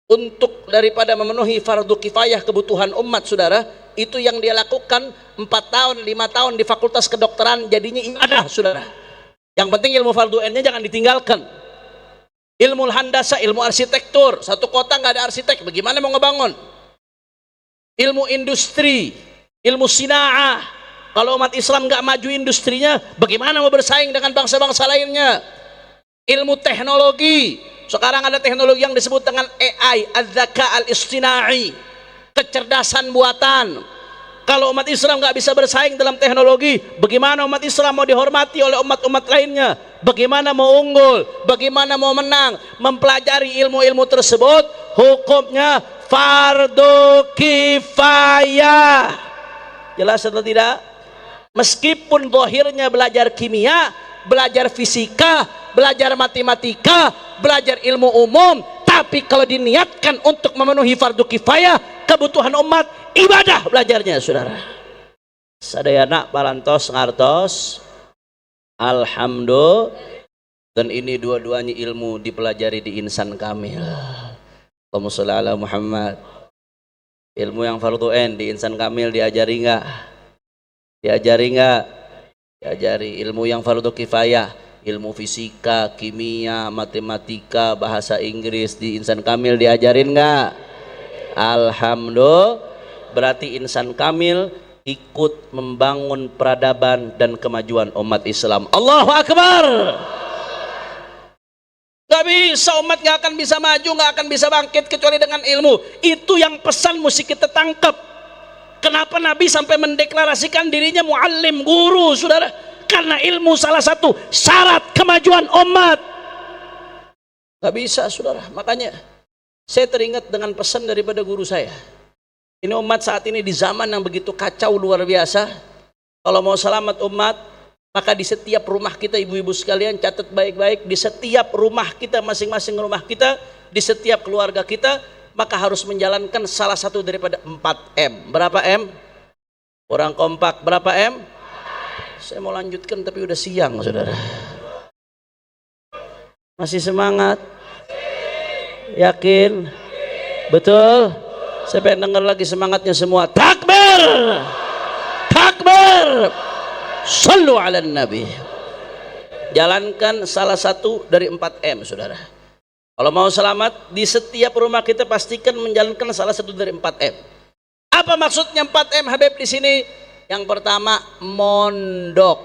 untuk daripada memenuhi fardu kifayah kebutuhan umat saudara, itu yang dia lakukan 4 tahun 5 tahun di fakultas kedokteran jadinya ibadah saudara. Yang penting ilmu fardu ainnya jangan ditinggalkan. Ilmu handasa, ilmu arsitektur, satu kota nggak ada arsitek, bagaimana mau ngebangun? Ilmu industri, ilmu sina'ah, kalau umat Islam nggak maju industrinya, bagaimana mau bersaing dengan bangsa-bangsa lainnya? Ilmu teknologi, sekarang ada teknologi yang disebut dengan AI, az-zaka al-istina'i, kecerdasan buatan. Kalau umat Islam nggak bisa bersaing dalam teknologi, bagaimana umat Islam mau dihormati oleh umat-umat lainnya? Bagaimana mau unggul? Bagaimana mau menang? Mempelajari ilmu-ilmu tersebut hukumnya fardu kifayah. Jelas atau tidak? Meskipun zahirnya belajar kimia, belajar fisika, belajar matematika, belajar ilmu umum, tapi kalau diniatkan untuk memenuhi fardu kifayah kebutuhan umat, ibadah belajarnya saudara. Sadayana parantos ngartos. Alhamdulillah. Dan ini dua-duanya ilmu dipelajari di insan kamil. Allahumma sholli ala Muhammad. Ilmu yang fardu ain di insan kamil diajari enggak? Diajari enggak? Diajari. Ilmu yang fardu kifayah, ilmu fisika, kimia, matematika, bahasa Inggris di insan kamil diajarin enggak? Alhamdulillah. Berarti insan kamil ikut membangun peradaban dan kemajuan umat Islam. Allahu Akbar. Gak Nggak bisa, umat nggak akan bisa maju, nggak akan bisa bangkit kecuali dengan ilmu. Itu yang pesan mesti kita tangkap. Kenapa Nabi sampai mendeklarasikan dirinya muallim, guru, saudara? Karena ilmu salah satu syarat kemajuan umat. Nggak bisa, saudara. Makanya saya teringat dengan pesan daripada guru saya. Ini umat saat ini di zaman yang begitu kacau luar biasa. Kalau mau selamat umat, maka di setiap rumah kita, ibu-ibu sekalian, catat baik-baik, di setiap rumah kita, masing-masing rumah kita, di setiap keluarga kita, maka harus menjalankan salah satu daripada 4M. Berapa M? Orang kompak. Berapa M? Saya mau lanjutkan tapi udah siang, saudara. Masih semangat? Yakin? Betul? Saya pengen dengar lagi semangatnya semua. Takbir! Takbir! Sallu ala Nabi. Jalankan salah satu dari 4M, saudara. Kalau mau selamat, di setiap rumah kita pastikan menjalankan salah satu dari 4M. Apa maksudnya 4M, Habib, di sini? Yang pertama, mondok.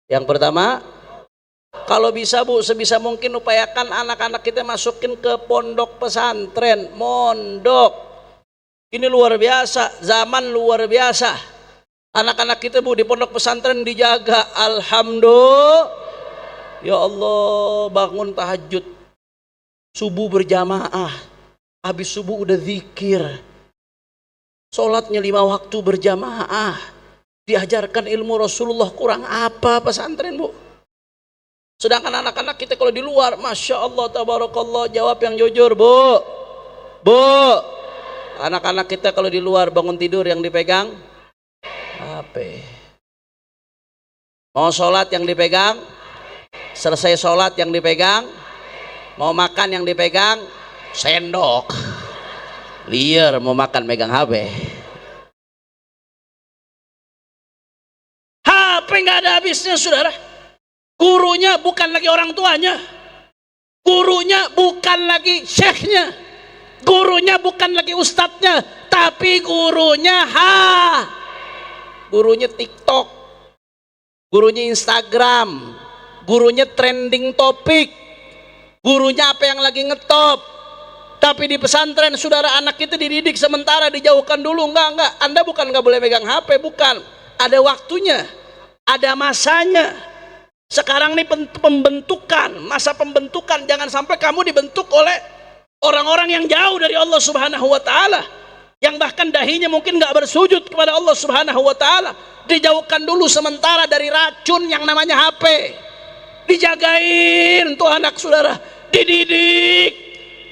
Yang pertama, kalau bisa, Bu, sebisa mungkin upayakan anak-anak kita masukin ke pondok pesantren, mondok. Ini luar biasa, zaman luar biasa. Anak-anak kita, Bu, di pondok pesantren dijaga. Alhamdulillah. Ya Allah, bangun tahajud, subuh berjamaah, habis subuh udah zikir, sholatnya 5 waktu berjamaah, diajarkan ilmu Rasulullah. Kurang apa pesantren, Bu? Sedangkan anak-anak kita kalau di luar, Masya Allah, tabarakallah, jawab yang jujur, Bu. Bu, anak-anak kita kalau di luar bangun tidur yang dipegang HP. Mau sholat yang dipegang, selesai sholat yang dipegang, mau makan yang dipegang sendok. Liar mau makan megang HP. HP nggak ada habisnya, saudara. Gurunya bukan lagi orang tuanya, gurunya bukan lagi syekhnya, gurunya bukan lagi ustadznya, tapi gurunya gurunya TikTok, gurunya Instagram, gurunya trending topik, gurunya apa yang lagi ngetop. Tapi di pesantren, saudara, anak kita dididik sementara, dijauhkan dulu. Enggak, Anda bukan nggak boleh megang HP, bukan, ada waktunya, ada masanya. Sekarang nih pembentukan, masa pembentukan, jangan sampai kamu dibentuk oleh orang-orang yang jauh dari Allah Subhanahu wa taala, yang bahkan dahinya mungkin nggak bersujud kepada Allah Subhanahu wa taala. Dijauhkan dulu sementara dari racun yang namanya HP. Dijagain tuh anak, saudara, dididik.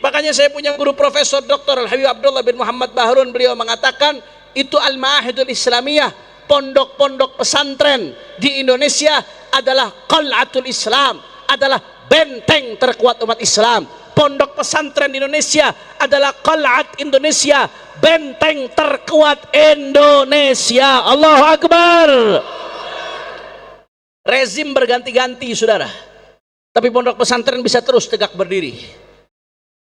Makanya saya punya guru Profesor Dr. Al-Habib Abdullah bin Muhammad Bahrun, beliau mengatakan itu Al-Ma'ahidul Islamiyah, pondok-pondok pesantren di Indonesia adalah qal'atul Islam, adalah benteng terkuat umat Islam. Pondok pesantren di Indonesia adalah qal'at Indonesia, benteng terkuat Indonesia. Allahu Akbar. Rezim berganti-ganti, saudara, tapi pondok pesantren bisa terus tegak berdiri.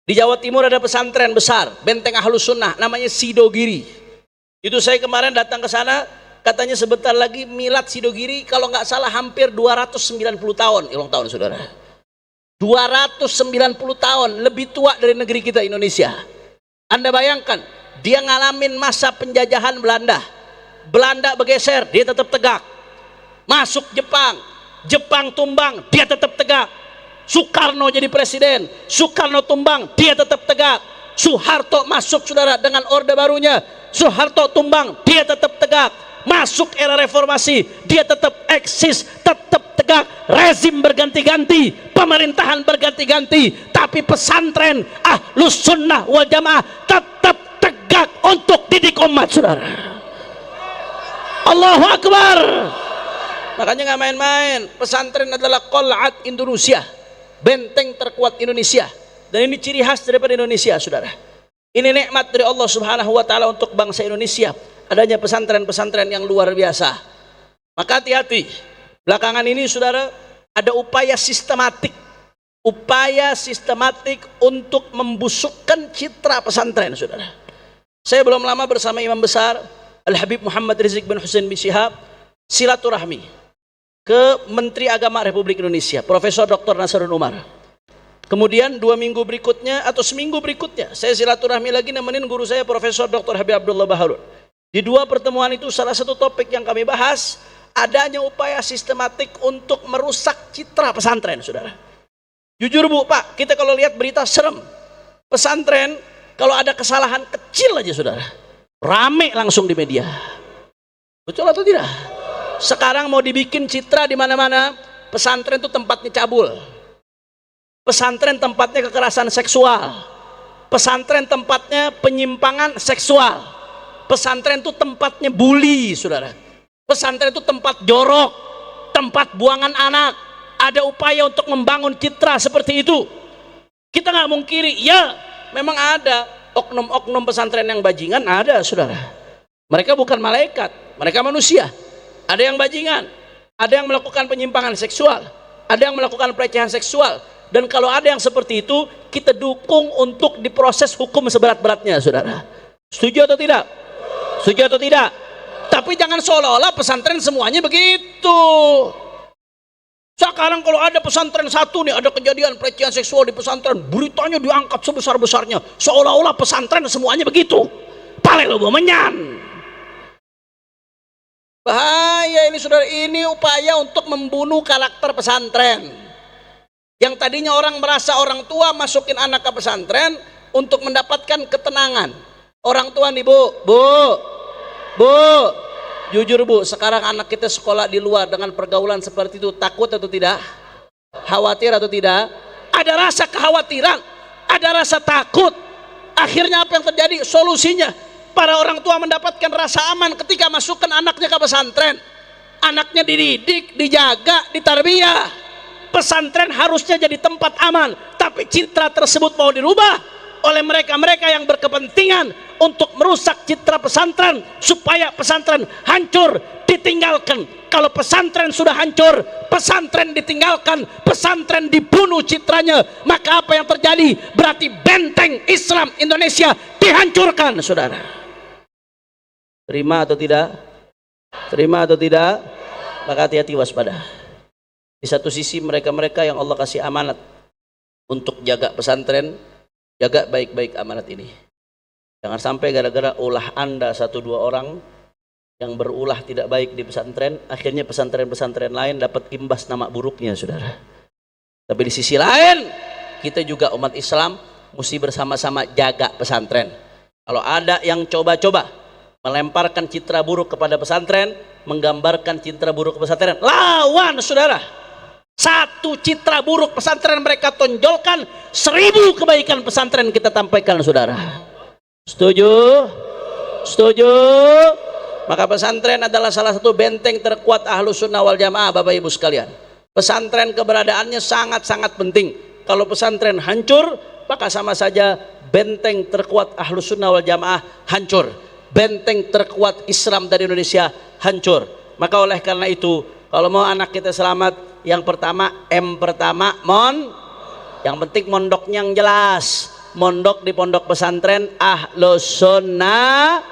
Di Jawa Timur ada pesantren besar, benteng Ahlus Sunnah, namanya Sidogiri. Itu saya kemarin datang ke sana, katanya sebentar lagi milad Sidogiri, kalau nggak salah hampir 290 tahun, ulang tahun, saudara. 290 tahun, lebih tua dari negeri kita Indonesia. Anda bayangkan, dia ngalamin masa penjajahan Belanda. Belanda bergeser, dia tetap tegak. Masuk Jepang, Jepang tumbang, dia tetap tegak. Soekarno jadi presiden, Soekarno tumbang, dia tetap tegak. Soeharto masuk, saudara, dengan orde barunya, Soeharto tumbang, dia tetap tegak. Masuk era reformasi, dia tetap eksis, tetap tegak. Rezim berganti-ganti, pemerintahan berganti-ganti, tapi pesantren Ahlus Sunnah wal Jamaah tetap tegak untuk didik umat, saudara. Allahu Akbar. Makanya nggak main-main, pesantren adalah qal'at Indonesia, benteng terkuat Indonesia. Dan ini ciri khas daripada Indonesia, saudara. Ini nikmat dari Allah Subhanahu wa taala untuk bangsa Indonesia, adanya pesantren-pesantren yang luar biasa. Maka hati-hati. Belakangan ini, saudara, ada upaya sistematik untuk membusukkan citra pesantren, saudara. Saya belum lama bersama Imam Besar Al-Habib Muhammad Rizik bin Husain bin Syihab silaturahmi ke Menteri Agama Republik Indonesia, Profesor Dr. Nasrun Umar. Kemudian 2 minggu berikutnya atau seminggu berikutnya saya silaturahmi lagi nemenin guru saya Profesor Dr. Habib Abdullah Baharun. Di 2 pertemuan itu salah satu topik yang kami bahas adanya upaya sistematik untuk merusak citra pesantren, saudara. Jujur Bu, Pak, kita kalau lihat berita serem. Pesantren kalau ada kesalahan kecil aja, saudara, rame langsung di media. Betul atau tidak? Sekarang mau dibikin citra di mana-mana, pesantren itu tempatnya cabul. Pesantren tempatnya kekerasan seksual. Pesantren tempatnya penyimpangan seksual. Pesantren itu tempatnya bully, saudara. Pesantren itu tempat jorok, tempat buangan anak. Ada upaya untuk membangun citra seperti itu. Kita nggak mungkiri, ya memang ada oknum-oknum pesantren yang bajingan, ada, saudara. Mereka bukan malaikat, mereka manusia. Ada yang bajingan, ada yang melakukan penyimpangan seksual, ada yang melakukan pelecehan seksual. Dan kalau ada yang seperti itu, kita dukung untuk diproses hukum seberat-beratnya, saudara. Setuju atau tidak? Setuju atau tidak? Tapi jangan seolah-olah pesantren semuanya begitu. Sekarang kalau ada pesantren satu nih, ada kejadian pelecehan seksual di pesantren, beritanya diangkat sebesar-besarnya, seolah-olah pesantren semuanya begitu. Palelo menyan. Bahaya ini, saudara. Ini upaya untuk membunuh karakter pesantren. Yang tadinya orang merasa orang tua masukin anak ke pesantren untuk mendapatkan ketenangan. Orang tua nih, Bu, jujur Bu, sekarang anak kita sekolah di luar dengan pergaulan seperti itu, takut atau tidak? Khawatir atau tidak? Ada rasa kekhawatiran, ada rasa takut. Akhirnya apa yang terjadi? Solusinya, para orang tua mendapatkan rasa aman ketika masukkan anaknya ke pesantren. Anaknya dididik, dijaga, ditarbiyah. Pesantren harusnya jadi tempat aman, tapi citra tersebut mau dirubah oleh mereka-mereka yang berkepentingan untuk merusak citra pesantren supaya pesantren hancur, ditinggalkan. Kalau pesantren sudah hancur, pesantren ditinggalkan, pesantren dibunuh citranya, maka apa yang terjadi? Berarti benteng Islam Indonesia dihancurkan, saudara. Terima atau tidak? Terima atau tidak? Maka hati-hati, waspada. Di satu sisi mereka-mereka yang Allah kasih amanat untuk jaga pesantren, jaga baik-baik amanat ini. Jangan sampai gara-gara ulah Anda 1-2 orang yang berulah tidak baik di pesantren, akhirnya pesantren-pesantren lain dapat imbas nama buruknya, saudara. Tapi di sisi lain, kita juga umat Islam mesti bersama-sama jaga pesantren. Kalau ada yang coba-coba melemparkan citra buruk kepada pesantren, menggambarkan citra buruk ke pesantren, lawan, saudara. 1 citra buruk pesantren mereka tonjolkan, 1000 kebaikan pesantren kita tampaikan, saudara. Setuju? Setuju? Maka pesantren adalah salah satu benteng terkuat Ahlus Sunnah wal Jamaah, Bapak Ibu sekalian. Pesantren keberadaannya sangat-sangat penting. Kalau pesantren hancur, maka sama saja benteng terkuat Ahlus Sunnah wal Jamaah hancur. Benteng terkuat Islam dari Indonesia hancur. Maka oleh karena itu, kalau mau anak kita selamat, yang pertama, M pertama, yang penting mondoknya yang jelas. Mondok di pondok pesantren Ahlus Sunnah.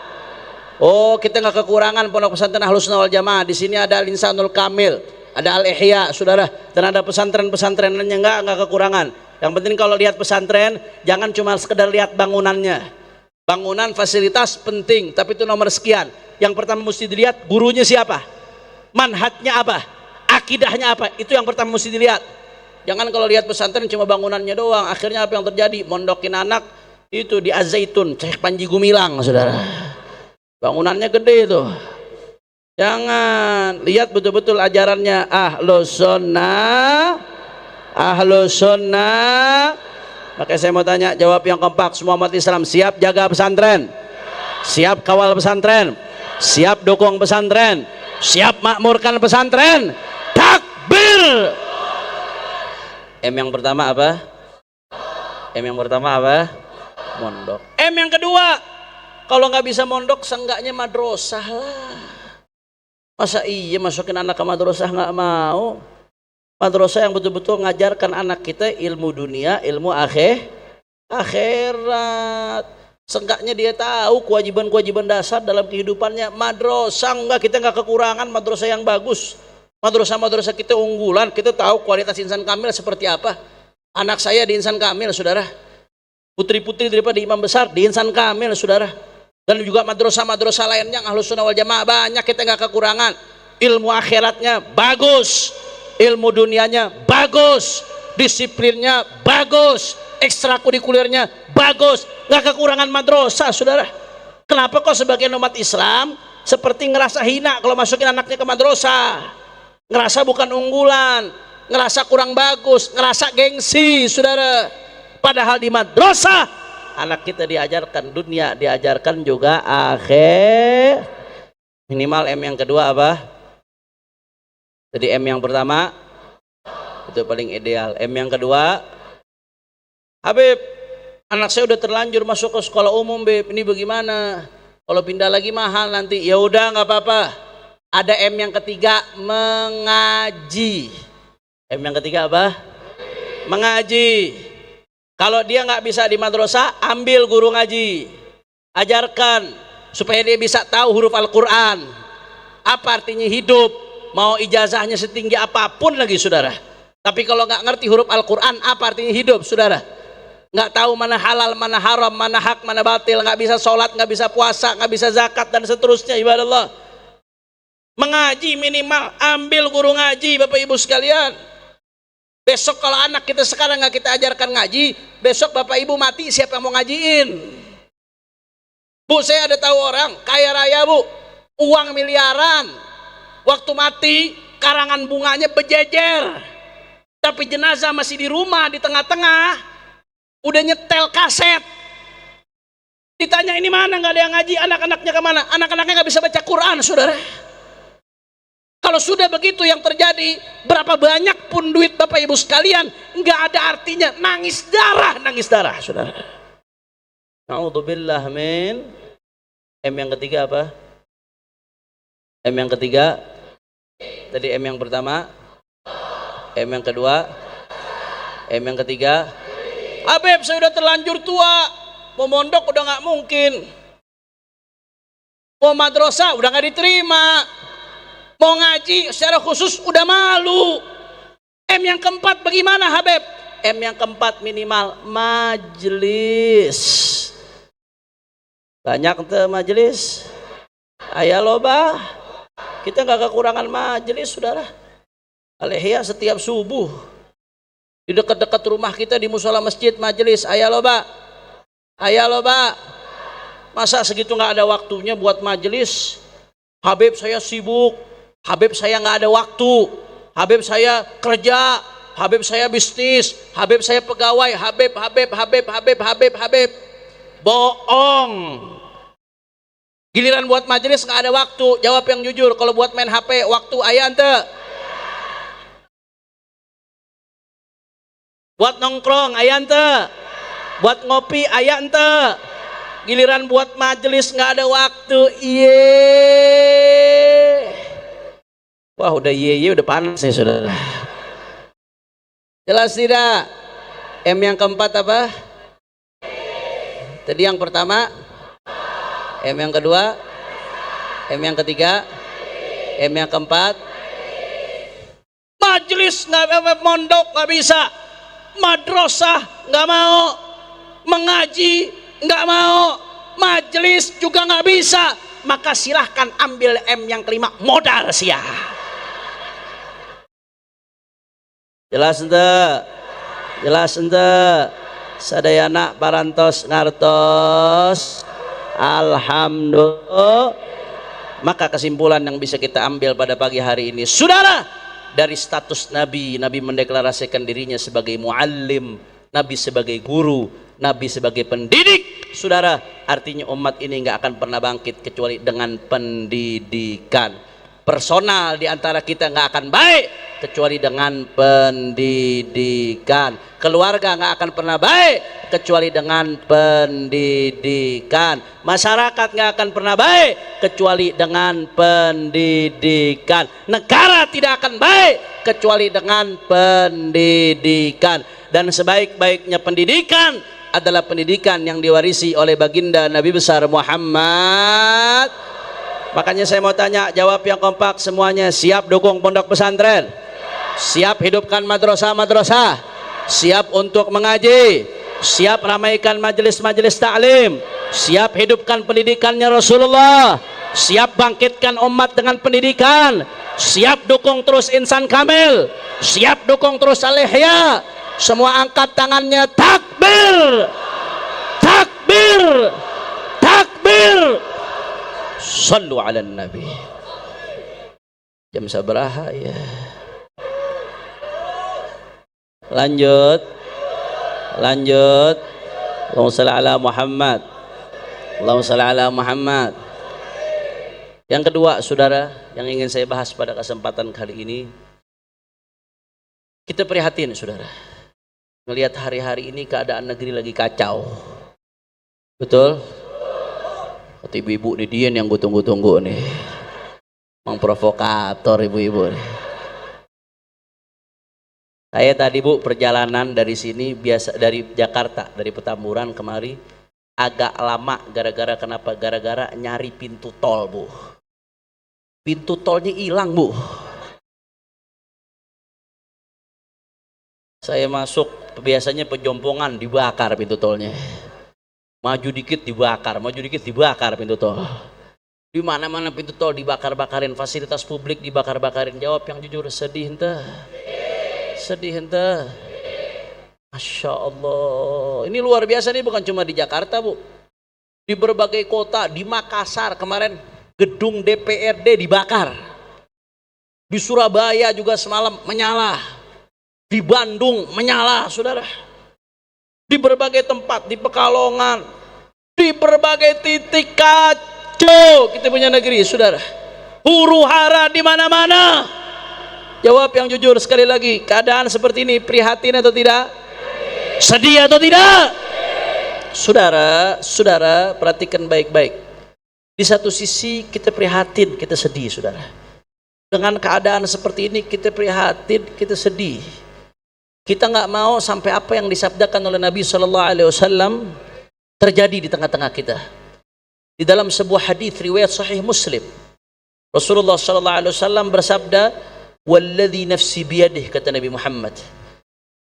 Oh, kita nggak kekurangan pondok pesantren Ahlus Sunnah wal Jamaah. Di sini ada Al-Insanul Kamil, ada Al-Ihya, saudara. Dan ada pesantren-pesantren lainnya, nggak kekurangan. Yang penting kalau lihat pesantren, jangan cuma sekedar lihat bangunannya. Bangunan, fasilitas penting, tapi itu nomor sekian. Yang pertama mesti dilihat gurunya siapa, manhajnya apa, akidahnya apa, itu yang pertama mesti dilihat. Jangan kalau lihat pesantren cuma bangunannya doang, akhirnya apa yang terjadi? Mondokin anak itu di Az-Zaitun, Syekh Panji Gumilang, saudara. Bangunannya gede itu. Jangan, lihat betul-betul ajarannya Ahlus Sunnah. Ahlus Sunnah. Maka saya mau tanya, jawab yang kompak. Semua umat Islam siap jaga pesantren, siap kawal pesantren, siap dukung pesantren, siap makmurkan pesantren. Takbir. M yang pertama apa? M yang pertama apa? Mondok. M yang kedua, kalau nggak bisa mondok, seenggaknya madrasah lah. Masa iya masukin anak ke madrasah nggak mau? Madrasah yang betul-betul ngajarkan anak kita ilmu dunia, ilmu akhirat. Seenggaknya dia tahu kewajiban-kewajiban dasar dalam kehidupannya. Madrasah enggak, kita nggak kekurangan madrasah yang bagus. Madrasah-madrasah kita unggulan, kita tahu kualitas insan kamil seperti apa. Anak saya di Insan Kamil, saudara. Putri-putri daripada imam besar di Insan Kamil, saudara. Dan juga madrasah-madrasah lainnya yang Ahlus Sunnah wal Jamaah, banyak kita nggak kekurangan. Ilmu akhiratnya bagus, ilmu dunianya bagus, disiplinnya bagus, ekstrakurikulernya bagus, nggak kekurangan madrasah, saudara. Kenapa kok sebagian umat Islam seperti ngerasa hina kalau masukin anaknya ke madrasah, ngerasa bukan unggulan, ngerasa kurang bagus, ngerasa gengsi, saudara. Padahal di madrasah anak kita diajarkan dunia, diajarkan juga akhir. Minimal M yang kedua apa? Jadi M yang pertama itu paling ideal. M yang kedua, Habib, anak saya udah terlanjur masuk ke sekolah umum, Beb. Ini bagaimana? Kalau pindah lagi mahal nanti. Ya udah, nggak apa-apa. Ada M yang ketiga, mengaji. M yang ketiga apa? Mengaji. Kalau dia nggak bisa di madrasah, ambil guru ngaji, ajarkan supaya dia bisa tahu huruf Al-Quran, apa artinya hidup, mau ijazahnya setinggi apapun lagi, saudara. Tapi kalau nggak ngerti huruf Al-Quran, apa artinya hidup, saudara? Nggak tahu mana halal, mana haram, mana hak, mana batil, nggak bisa sholat, nggak bisa puasa, nggak bisa zakat, dan seterusnya, ibadah Allah. Mengaji minimal, ambil guru ngaji, Bapak Ibu sekalian. Besok kalau anak kita sekarang nggak kita ajarkan ngaji, besok Bapak Ibu mati, siapa yang mau ngajiin? Bu, saya ada tahu orang kaya raya, Bu, uang miliaran, waktu mati karangan bunganya berjejer, tapi jenazah masih di rumah di tengah-tengah, udah nyetel kaset. Ditanya ini mana, nggak ada yang ngaji, anak-anaknya kemana? Anak-anaknya nggak bisa baca Quran, saudara. Kalau sudah begitu yang terjadi, berapa banyak pun duit Bapak Ibu sekalian, nggak ada artinya, nangis darah, saudara. Na'udzubillah min. M yang ketiga apa? M yang ketiga, tadi M yang pertama, M yang kedua, M yang ketiga. Habib, saya udah terlanjur tua, mau mondok udah nggak mungkin, mau madrasah udah nggak diterima, mau ngaji secara khusus udah malu. M yang keempat bagaimana, Habib? M yang keempat minimal majelis. Banyak tuh majelis. Ayah loba, kita nggak kekurangan majelis, saudara. Alehya setiap subuh di dekat-dekat rumah kita di musola masjid majelis. Ayah loba, ayah loba. Masa segitu nggak ada waktunya buat majelis? Habib, saya sibuk. Habib, saya nggak ada waktu. Habib, saya kerja. Habib, saya bisnis. Habib, saya pegawai. Habib. Bohong. Giliran buat majelis nggak ada waktu. Jawab yang jujur. Kalau buat main HP, waktu ayah ente. Buat nongkrong ayah ente. Buat ngopi ayah ente. Giliran buat majelis nggak ada waktu. Wah, udah udah panas ya, saudara. Jelas tidak? M yang keempat apa? Tadi yang pertama, M yang kedua, M yang ketiga, M yang keempat. Majelis nggak, mondok nggak bisa, madrasah nggak mau, mengaji nggak mau, majelis juga nggak bisa. Maka silahkan ambil M yang kelima, modal sia. Jelas ente? Jelas ente? Sadayana parantos ngartos. Alhamdulillah. Maka kesimpulan yang bisa kita ambil pada pagi hari ini, saudara, dari status Nabi, Nabi mendeklarasikan dirinya sebagai muallim, Nabi sebagai guru, Nabi sebagai pendidik. Saudara, artinya umat ini nggak akan pernah bangkit kecuali dengan pendidikan. Personal di antara kita nggak akan baik kecuali dengan pendidikan. Keluarga nggak akan pernah baik kecuali dengan pendidikan. Masyarakat nggak akan pernah baik kecuali dengan pendidikan. Negara tidak akan baik kecuali dengan pendidikan. Dan sebaik-baiknya pendidikan adalah pendidikan yang diwarisi oleh baginda Nabi besar Muhammad. Makanya saya mau tanya, jawab yang kompak semuanya. Siap dukung pondok pesantren? Siap hidupkan madrasah-madrasah? siap untuk mengaji, siap ramaikan majelis-majelis taklim, siap hidupkan pendidikannya Rasulullah, siap bangkitkan umat dengan pendidikan, siap dukung terus Insan Kamil, siap dukung terus Al-Ihya. Semua angkat tangannya, takbir, takbir, takbir. Sallu ala nabi. Jam sabaraha ya? Lanjut, lanjut. Allahumma shalli ala Muhammad, Allahumma shalli ala Muhammad. Yang kedua, saudara, yang ingin saya bahas pada kesempatan kali ini, kita prihatin, saudara, melihat hari-hari ini keadaan negeri lagi kacau. Betul? Kata ibu-ibu nih, dia yang gue tunggu-tunggu nih, mengprovokator ibu-ibu nih. Saya tadi, Bu, perjalanan dari sini biasa, dari Jakarta, dari Petamburan kemari agak lama. Gara-gara kenapa? Gara-gara nyari pintu tol, Bu. Pintu tolnya hilang, Bu. Saya masuk, biasanya Pejompongan dibakar pintu tolnya. Maju dikit dibakar, maju dikit dibakar pintu tol. Di mana-mana pintu tol dibakar-bakarin, fasilitas publik dibakar-bakarin. Jawab yang jujur, sedih entah. Sedih entah. Masya Allah, ini luar biasa nih, bukan cuma di Jakarta, Bu, di berbagai kota. Di Makassar kemarin gedung DPRD dibakar, di Surabaya juga semalam menyala, di Bandung menyala, saudara, di berbagai tempat, di Pekalongan, di berbagai titik kacau kita punya negeri, saudara. Huru hara di mana-mana. Jawab yang jujur sekali lagi, keadaan seperti ini prihatin atau tidak? Sedih atau tidak? Saudara, saudara, perhatikan baik-baik. Di satu sisi kita prihatin, kita sedih, saudara. Dengan keadaan seperti ini kita prihatin, kita sedih. Kita nggak mau sampai apa yang disabdakan oleh Nabi Shallallahu Alaihi Wasallam terjadi di tengah-tengah kita. Di dalam sebuah hadis riwayat Sahih Muslim, Rasulullah Shallallahu Alaihi Wasallam bersabda, "Walladzi nafsi biyadih," kata Nabi Muhammad,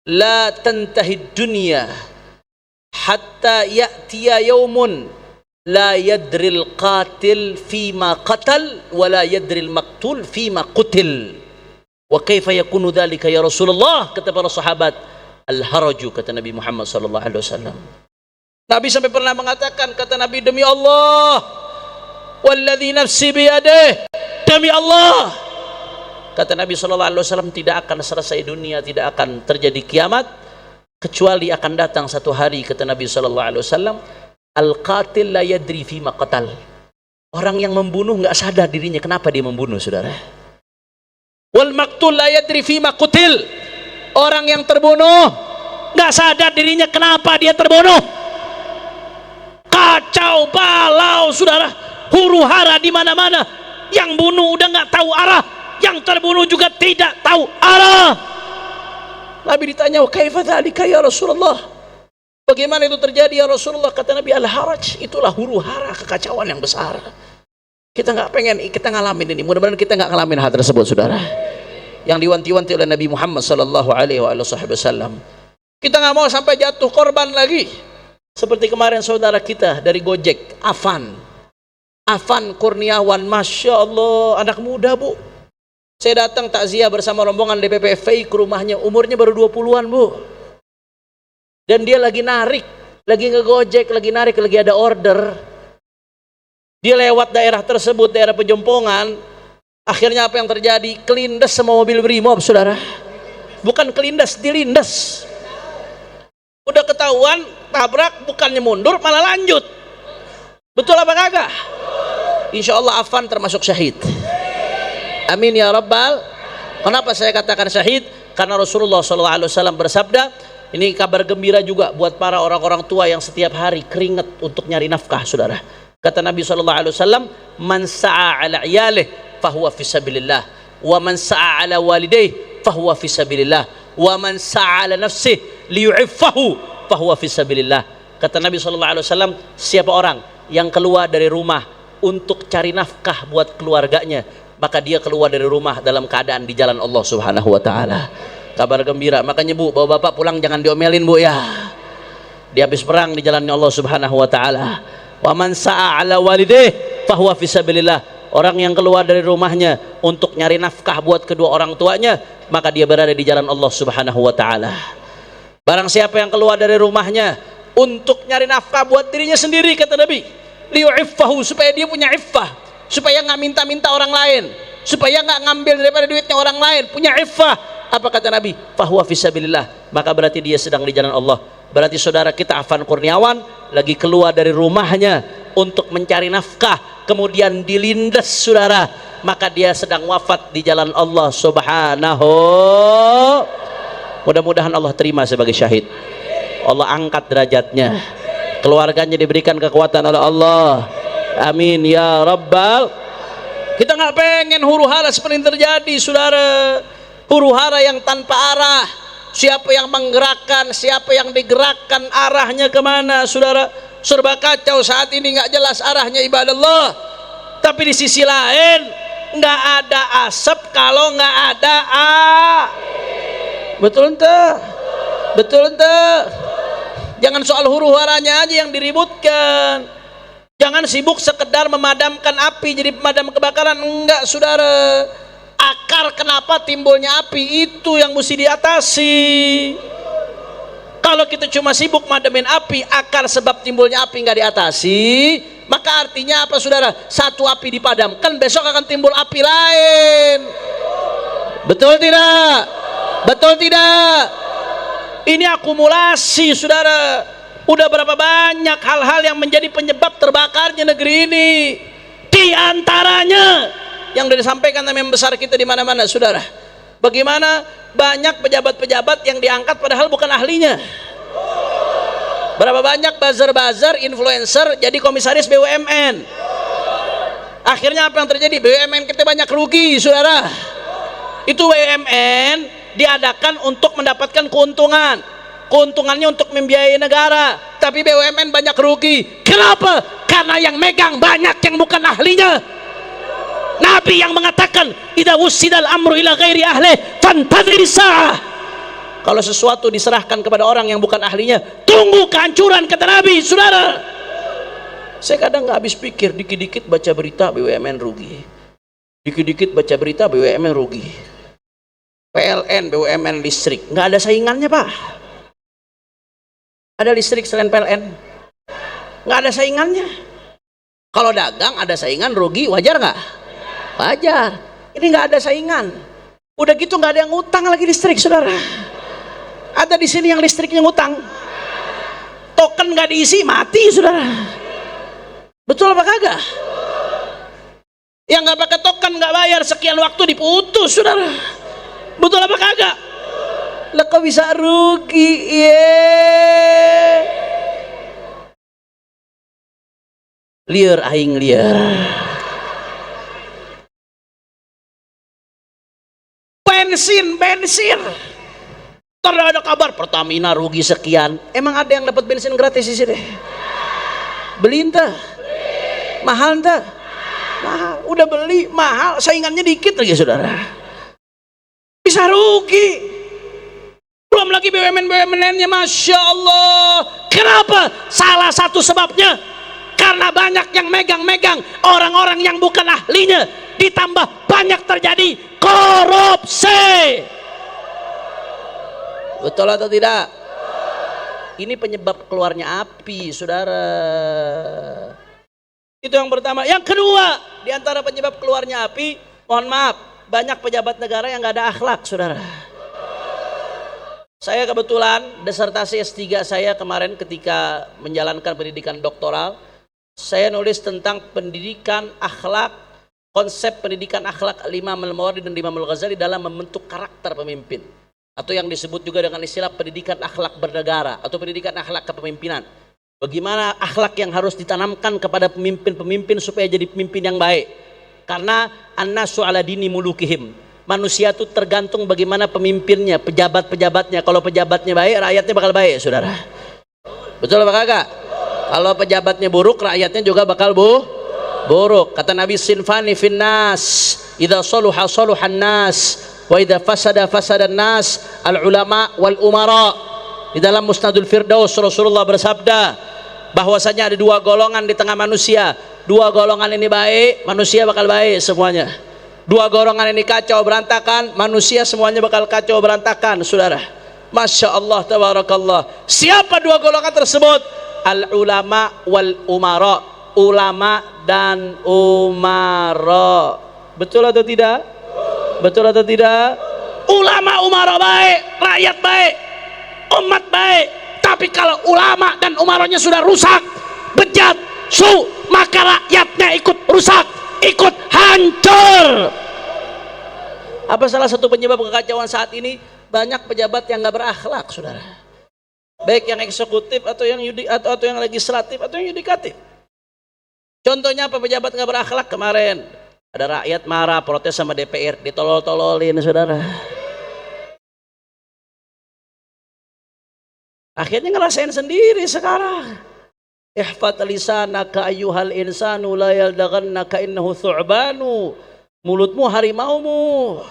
"la tantahid dunya hatta ya'tiya yaumun la yadril qatil fima qatal wa la yadril maqtul fima qutil." Wa kaifa yakunu dzalika ya Rasulullah? Kata para sahabat, al-haraju, kata Nabi Muhammad sallallahu alaihi wasallam. Nabi sampai pernah mengatakan, kata Nabi, demi Allah, walladzi nafsi biyadih, demi Allah, kata Nabi sallallahu alaihi wasallam, tidak akan selesai dunia, tidak akan terjadi kiamat kecuali akan datang satu hari, kata Nabi sallallahu alaihi wasallam, al-qatil la yadri fima qatal. Orang yang membunuh enggak sadar dirinya kenapa dia membunuh, saudara. Wal maqtul la yadri fima qutil. Orang yang terbunuh enggak sadar dirinya kenapa dia terbunuh. Kacau balau, saudara. Huru hara di mana-mana. Yang bunuh udah enggak tahu arah, yang terbunuh juga tidak tahu arah. Nabi ditanya, kaifa dzalika ya Rasulullah? Bagaimana itu terjadi ya Rasulullah? Kata Nabi, al-haraj, itulah huru hara, kekacauan yang besar. Kita nggak pengen kita ngalamin ini. Mudah-mudahan kita nggak ngalamin hal tersebut, saudara. Yang diwanti-wanti oleh Nabi Muhammad sallallahu alaihi wasallam. Kita nggak mau sampai jatuh korban lagi. Seperti kemarin saudara kita dari Gojek, Afan Kurniawan, masya Allah, anak muda, Bu. Saya datang takziah bersama rombongan DPP FPI ke rumahnya, umurnya baru 20-an, Bu. Dan dia lagi narik, lagi ngegojek, lagi narik, lagi ada order. Dia lewat daerah tersebut, daerah Pejompongan. Akhirnya apa yang terjadi? Kelindes sama mobil Brimob, saudara. Bukan kelindes, dilindes. Udah ketahuan, tabrak, bukannya mundur, malah lanjut. Betul apa kagak? Insya Allah Afan termasuk syahid. Amin ya Rabbal. Kenapa saya katakan syahid? Karena Rasulullah SAW bersabda, ini kabar gembira juga buat para orang-orang tua yang setiap hari keringat untuk nyari nafkah, saudara. Kata Nabi SAW, man sa'a ala iyalih fahuwa fisabilillah, wa man sa'a ala walidayh fahuwa fisabilillah, wa man sa'a ala nafsih liyu'iffahu fahuwa fisabilillah. Kata Nabi SAW, siapa orang yang keluar dari rumah untuk cari nafkah buat keluarganya, maka dia keluar dari rumah dalam keadaan di jalan Allah Subhanahu wa ta'ala. Kabar gembira. Makanya Bu, bawa bapak pulang jangan diomelin Bu ya. Dia habis perang di jalannya Allah Subhanahu wa taala. Wa man sa'a ala walidih fahuwa fisabilillah. Orang yang keluar dari rumahnya untuk nyari nafkah buat kedua orang tuanya, maka dia berada di jalan Allah Subhanahu wa taala. Barang siapa yang keluar dari rumahnya untuk nyari nafkah buat dirinya sendiri, kata Nabi, liyu'iffahu, supaya dia punya iffah, supaya nggak minta-minta orang lain, supaya nggak ngambil daripada duitnya orang lain, punya iffah. Apa kata Nabi? Fahuwa fisabilillah. Maka berarti dia sedang di jalan Allah. Berarti saudara kita Afan Kurniawan lagi keluar dari rumahnya untuk mencari nafkah, kemudian dilindas saudara, maka dia sedang wafat di jalan Allah Subhanahu. Mudah-mudahan Allah terima sebagai syahid. Allah angkat derajatnya, keluarganya diberikan kekuatan oleh Allah. Amin ya rabbal. Kita nggak pengen huru hara seperti yang terjadi saudara, huru hara yang tanpa arah. Siapa yang menggerakkan, siapa yang digerakkan, arahnya kemana saudara? Serba kacau saat ini, nggak jelas arahnya ibadah Allah. Tapi di sisi lain nggak ada asap kalau nggak ada betul ente? Betul ente? Jangan soal huru haranya aja yang diributkan. Jangan sibuk sekedar memadamkan api jadi pemadam kebakaran. Enggak saudara, akar kenapa timbulnya api itu yang mesti diatasi. Kalau kita cuma sibuk madamin api, akar sebab timbulnya api nggak diatasi, maka artinya apa saudara? Satu api dipadamkan, besok akan timbul api lain. Betul tidak? Betul tidak? Ini akumulasi saudara. Udah berapa banyak hal-hal yang menjadi penyebab terbakarnya negeri ini. Di antaranya yang sudah disampaikan imam besar kita di mana-mana saudara, bagaimana banyak pejabat-pejabat yang diangkat padahal bukan ahlinya. Berapa banyak buzzer-buzzer, influencer jadi komisaris BUMN. Akhirnya apa yang terjadi? BUMN kita banyak rugi saudara. Itu BUMN diadakan untuk mendapatkan keuntungan, keuntungannya untuk membiayai negara, tapi BUMN banyak rugi. Kenapa? Karena yang megang banyak yang bukan ahlinya. Nabi yang mengatakan idza wusidal amru ila ghairi ahli fantadhir sa'ah. Kalau sesuatu diserahkan kepada orang yang bukan ahlinya, tunggu kehancuran, kata Nabi saudara. Saya kadang nggak habis pikir, dikit-dikit baca berita BUMN rugi, dikit-dikit baca berita BUMN rugi. PLN, BUMN listrik, nggak ada saingannya pak. Ada listrik selain PLN? Nggak ada saingannya. Kalau dagang ada saingan rugi, wajar nggak? Wajar. Ini nggak ada saingan. Udah gitu nggak ada yang ngutang lagi listrik saudara. Ada di sini yang listriknya ngutang, token nggak diisi mati saudara. Betul apa kagak? Yang nggak pakai token nggak bayar sekian waktu diputus saudara. Betul apa kagak? Lah kok bisa rugi? Liar aing liar. Bensin. Ntar ada kabar Pertamina rugi sekian. Emang ada yang dapat bensin gratis di sini? Beli entah? Mahal entah? Mahal. Udah beli mahal, saingannya dikit lagi saudara. Bisa rugi. Belum lagi BUMN-nya, Masya Allah. Kenapa? Salah satu sebabnya karena banyak yang megang-megang orang-orang yang bukan ahlinya, ditambah banyak terjadi korupsi. Betul atau tidak? Ini penyebab keluarnya api saudara. Itu yang pertama. Yang kedua, di antara penyebab keluarnya api, mohon maaf, banyak pejabat negara yang nggak ada akhlak saudara. Saya kebetulan disertasi S3 saya kemarin ketika menjalankan pendidikan doktoral, saya nulis tentang pendidikan akhlak, konsep pendidikan akhlak Imam Al-Mawardi dan Imam Al-Ghazali dalam membentuk karakter pemimpin, atau yang disebut juga dengan istilah pendidikan akhlak bernegara atau pendidikan akhlak kepemimpinan. Bagaimana akhlak yang harus ditanamkan kepada pemimpin-pemimpin supaya jadi pemimpin yang baik. Karena an-nasu ala dini mulukihim. Manusia itu tergantung bagaimana pemimpinnya, pejabat-pejabatnya. Kalau pejabatnya baik, rakyatnya bakal baik, saudara. Betul apa kagak? Kalau pejabatnya buruk, rakyatnya juga bakal buruk. Kata Nabi, sinfani finnas idza saluha saluhan nas wa idza fasada nas al ulama wal umara. Di dalam Musnadul Firdaus Rasulullah bersabda bahwasanya ada dua golongan di tengah manusia. Dua golongan ini baik, manusia bakal baik semuanya. Dua golongan ini kacau berantakan, manusia semuanya bakal kacau berantakan, saudara. Masya Allah, tabarakallah. Siapa dua golongan tersebut? Al ulama wal umara, ulama dan umara. Betul atau tidak? Betul atau tidak? Ulama umara baik, rakyat baik, umat baik. Tapi kalau ulama dan umaranya sudah rusak, bejat, maka rakyatnya ikut rusak, ikut hancur. Apa salah satu penyebab kekacauan saat ini? Banyak pejabat yang nggak berakhlak, saudara. Baik yang eksekutif atau yang atau yang legislatif atau yang yudikatif. Contohnya apa pejabat nggak berakhlak? Kemarin ada rakyat marah protes sama DPR, ditolol-tololin, saudara. Akhirnya ngerasain sendiri sekarang. Ihfat lisanaka ayyuhal insanu la yaldagannaka innahu thu'banu. Mulutmu harimaumu.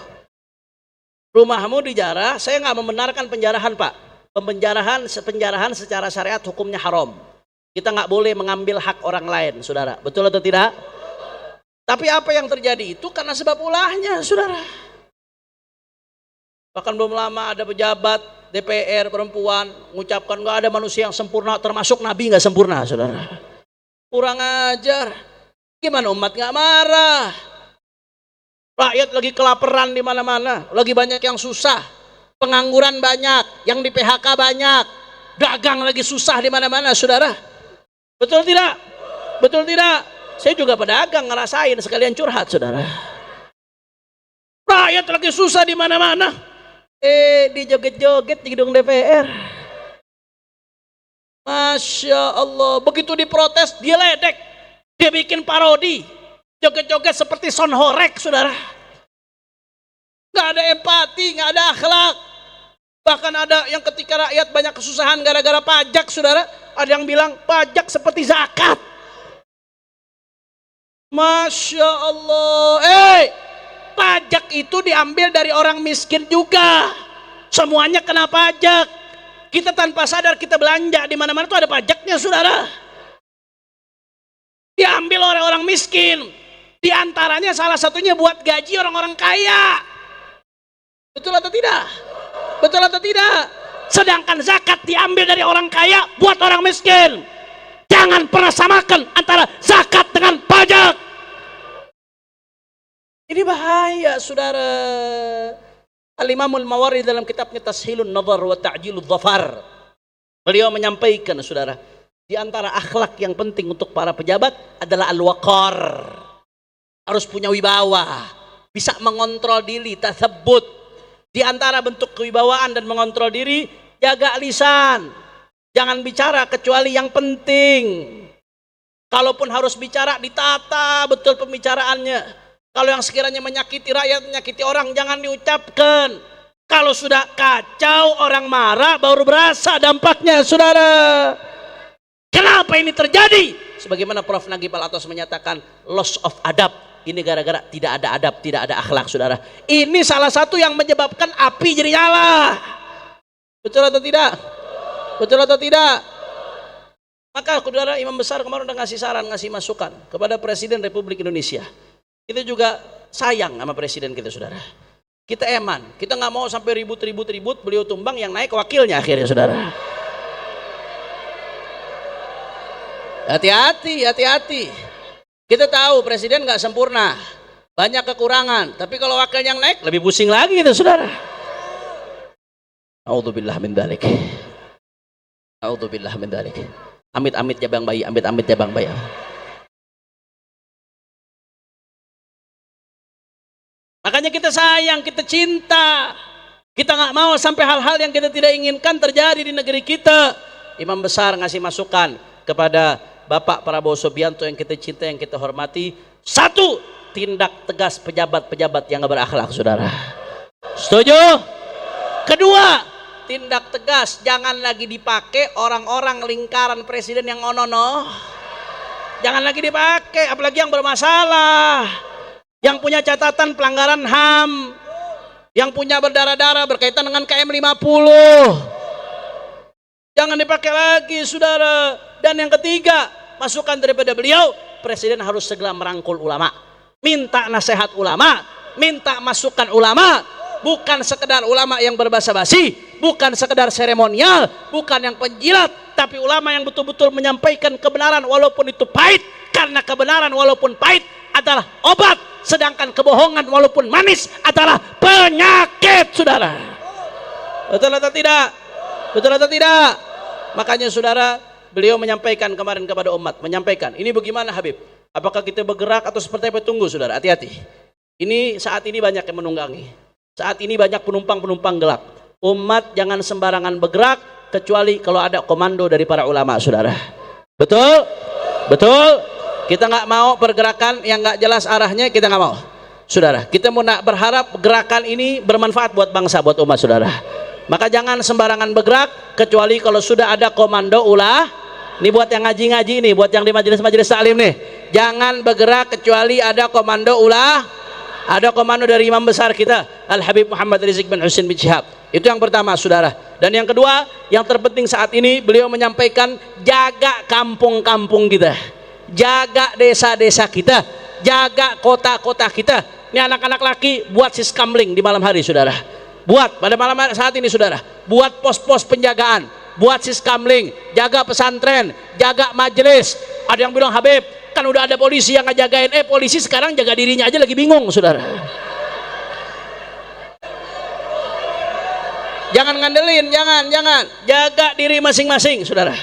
Rumahmu dijarah. Saya nggak membenarkan penjarahan, Pak. Penjarahan secara syariat hukumnya haram. Kita nggak boleh mengambil hak orang lain, saudara. Betul atau tidak? Tapi apa yang terjadi itu karena sebab ulahnya, saudara. Bahkan belum lama ada pejabat DPR perempuan mengucapkan nggak ada manusia yang sempurna, termasuk Nabi nggak sempurna, saudara. Kurang ajar. Gimana umat nggak marah? Rakyat lagi kelaparan di mana-mana, lagi banyak yang susah, pengangguran banyak, yang di PHK banyak, dagang lagi susah di mana-mana, saudara. Betul tidak? Betul tidak? Saya juga pedagang ngerasain, sekalian curhat, saudara. Rakyat lagi susah di mana-mana. Dijoget-joget di gedung DPR. Masya Allah, begitu diprotes dia ledek, dia bikin parodi, joget-joget seperti Son Horek, saudara. Gak ada empati, gak ada akhlak. Bahkan ada yang ketika rakyat banyak kesusahan gara-gara pajak, saudara, ada yang bilang pajak seperti zakat. Masya Allah. Pajak itu diambil dari orang miskin juga. Semuanya kena pajak. Kita tanpa sadar kita belanja di mana-mana itu ada pajaknya, saudara. Diambil oleh orang miskin. Di antaranya salah satunya buat gaji orang-orang kaya. Betul atau tidak? Betul atau tidak? Sedangkan zakat diambil dari orang kaya buat orang miskin. Jangan pernah samakan antara zakat dengan pajak. Ini bahaya, saudara. Al-Imamul Mawardi dalam kitabnya Tashilun Nazar wa Ta'jilul Dhafar, beliau menyampaikan, saudara, di antara akhlak yang penting untuk para pejabat adalah al-waqar. Harus punya wibawa, bisa mengontrol diri, tasabbut. Di antara bentuk kewibawaan dan mengontrol diri, jaga lisan. Jangan bicara kecuali yang penting. Kalaupun harus bicara, ditata betul pembicaraannya. Kalau yang sekiranya menyakiti rakyat, menyakiti orang, jangan diucapkan. Kalau sudah kacau, orang marah, baru berasa dampaknya, saudara. Kenapa ini terjadi? Sebagaimana Prof. Nagib Al-Atas menyatakan, loss of adab. Ini gara-gara tidak ada adab, tidak ada akhlak, saudara. Ini salah satu yang menyebabkan api jadi nyala. Betul atau tidak? Betul atau tidak? Maka saudara, Imam Besar kemarin udah ngasih saran, ngasih masukan kepada Presiden Republik Indonesia. Kita juga sayang sama presiden kita, saudara. Kita eman, kita nggak mau sampai ribut, beliau tumbang, yang naik wakilnya akhirnya, saudara. Hati-hati. Kita tahu presiden nggak sempurna, banyak kekurangan. Tapi kalau wakil yang naik, lebih pusing lagi itu, saudara. A'udzubillah min dzalik. A'udzubillah min dzalik. Amit-amit ya bang bayi, amit-amit ya bang bayi. Makanya kita sayang, kita cinta. Kita nggak mau sampai hal-hal yang kita tidak inginkan terjadi di negeri kita. Imam Besar ngasih masukan kepada Bapak Prabowo Subianto yang kita cinta, yang kita hormati. Satu, tindak tegas pejabat-pejabat yang nggak berakhlak, saudara. Setuju? Kedua, tindak tegas, jangan lagi dipakai orang-orang lingkaran presiden yang onono. Jangan lagi dipakai, apalagi yang bermasalah, yang punya catatan pelanggaran HAM. Yang punya berdarah-darah berkaitan dengan KM 50. Jangan dipakai lagi, saudara. Dan yang ketiga, masukan daripada beliau, Presiden harus segera merangkul ulama, minta nasihat ulama, minta masukan ulama, bukan sekedar ulama yang berbahasa basi, bukan sekedar seremonial, bukan yang penjilat, tapi ulama yang betul-betul menyampaikan kebenaran walaupun itu pahit, karena kebenaran walaupun pahit adalah obat, sedangkan kebohongan walaupun manis adalah penyakit, saudara. Betul atau tidak? Betul atau tidak? Makanya saudara, beliau menyampaikan kemarin kepada umat, menyampaikan, ini bagaimana Habib? Apakah kita bergerak atau seperti apa? Tunggu saudara, hati-hati. Ini saat ini banyak yang menunggangi. Saat ini banyak penumpang-penumpang gelap. Umat jangan sembarangan bergerak kecuali kalau ada komando dari para ulama, saudara. Betul? Betul? Kita nggak mau pergerakan yang nggak jelas arahnya, kita nggak mau. Saudara, kita mau berharap gerakan ini bermanfaat buat bangsa, buat umat, saudara. Maka jangan sembarangan bergerak kecuali kalau sudah ada komando ulah. Ini buat yang ngaji-ngaji nih, buat yang di majelis-majelis taklim nih. Jangan bergerak kecuali ada komando ulah. Ada komando dari imam besar kita, Al-Habib Muhammad Rizik bin Husain bin Syihab. Itu yang pertama, saudara. Dan yang kedua, yang terpenting saat ini, beliau menyampaikan jaga kampung-kampung kita, jaga desa-desa kita, jaga kota-kota kita. Ini anak-anak laki buat siskamling di malam hari, saudara. Buat pada malam hari saat ini, saudara, buat pos-pos penjagaan, buat siskamling, jaga pesantren, jaga majelis. Ada yang bilang, Habib, kan udah ada polisi yang ngejagain. Polisi sekarang jaga dirinya aja lagi bingung, saudara. Jangan ngandelin, jangan. Jaga diri masing-masing, saudara.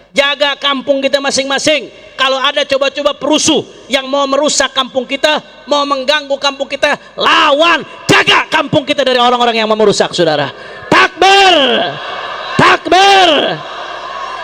Jaga kampung kita masing-masing. Kalau ada coba-coba perusuh yang mau merusak kampung kita, mau mengganggu kampung kita, lawan, jaga kampung kita dari orang-orang yang mau merusak, saudara. Takbir, takbir.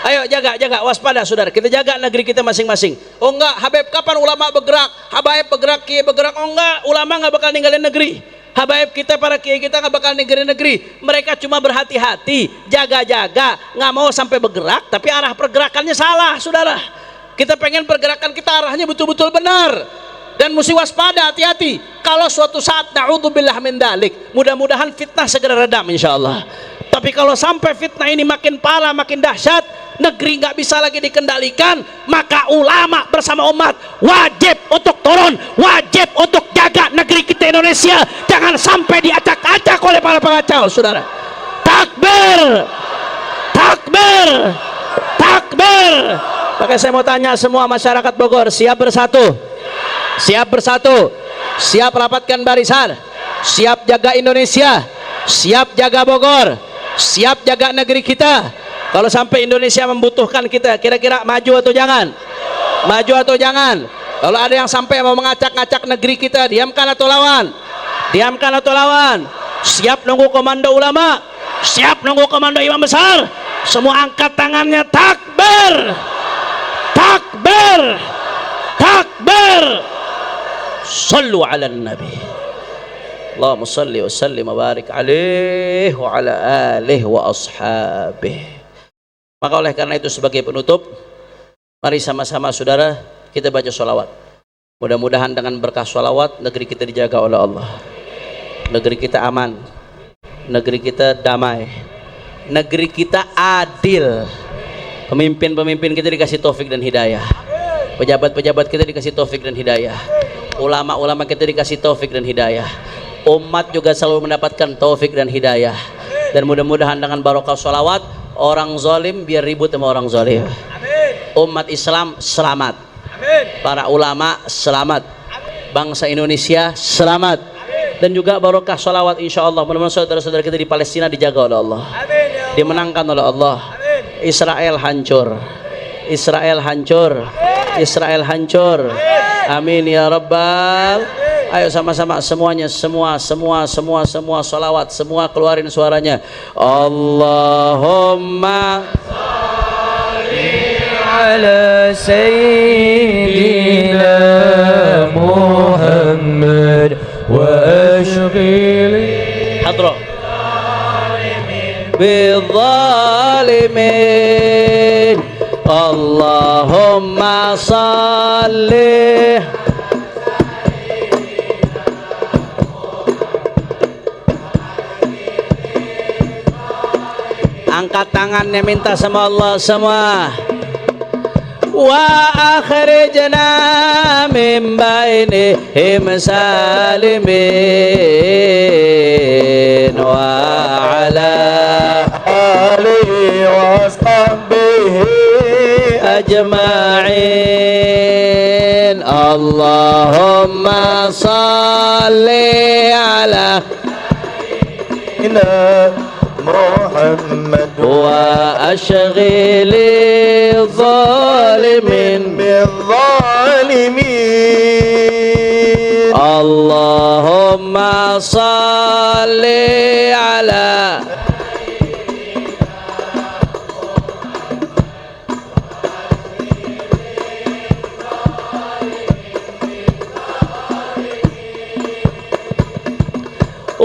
Ayo jaga, waspada, saudara. Kita jaga negeri kita masing-masing. Oh enggak, Habib, kapan ulama bergerak? Habaib bergerak, kiai bergerak. Oh enggak, ulama nggak bakal ninggalin negeri. Habaib kita, para kiai kita nggak bakal ninggalin negeri. Mereka cuma berhati-hati, jaga-jaga, nggak mau sampai bergerak, tapi arah pergerakannya salah, saudara. Kita pengen pergerakan kita arahnya betul-betul benar. Dan mesti waspada, hati-hati. Kalau suatu saat na'udzubillah min dalik, mudah-mudahan fitnah segera redam insyaallah. Tapi kalau sampai fitnah ini makin parah, makin dahsyat, negeri nggak bisa lagi dikendalikan, maka ulama bersama umat wajib untuk turun, wajib untuk jaga negeri kita Indonesia, jangan sampai diacak-acak oleh para pengacau, saudara. Takbir, takbir, takbir. Maka saya mau tanya semua masyarakat Bogor, siap bersatu? Siap bersatu? Siap rapatkan barisan? Siap jaga Indonesia? Siap jaga Bogor? Siap jaga negeri kita? Kalau sampai Indonesia membutuhkan kita, kira-kira maju atau jangan? Maju atau jangan? Kalau ada yang sampai mau mengacak-ngacak negeri kita, diamkan atau lawan? Diamkan atau lawan? Siap nunggu komando ulama? Siap nunggu komando imam besar? Semua angkat tangannya, takbir, takbir, takbir. Sallu ala nabi. Allahumma salli wa sallim wa barik alaihi wa ala alihi wa ashabihi. Maka oleh karena itu sebagai penutup, mari sama-sama saudara kita baca sholawat. Mudah-mudahan dengan berkah sholawat negeri kita dijaga oleh Allah, negeri kita aman, negeri kita damai, negeri kita adil, pemimpin-pemimpin kita dikasih taufik dan hidayah, pejabat-pejabat kita dikasih taufik dan hidayah, ulama-ulama kita dikasih taufik dan hidayah, umat juga selalu mendapatkan taufik dan hidayah. Dan mudah-mudahan dengan barokah sholawat, orang zalim biar ribut sama orang zalim. Umat Islam selamat. Para ulama selamat. Bangsa Indonesia selamat. Dan juga barokah sholawat insyaallah. Mudah-mudahan saudara-saudara kita di Palestina dijaga oleh Allah, dimenangkan oleh Allah. Israel hancur, Israel hancur, Israel hancur. Amin ya rabbal. Ayo sama-sama semuanya, semua sholawat, semua keluarin suaranya. Allahumma sholli ala sayyidina Muhammad wa ashghil hadra bidzalimin. Allahumma sholli Angkat tangannya minta sama Allah semua. Wa akhrijna min bainihim salimin wa ala alihi wa sahbihi ajma'in. Allahumma salli ala محمد وأشغل الظالمين بالظالمين. اللهم صل على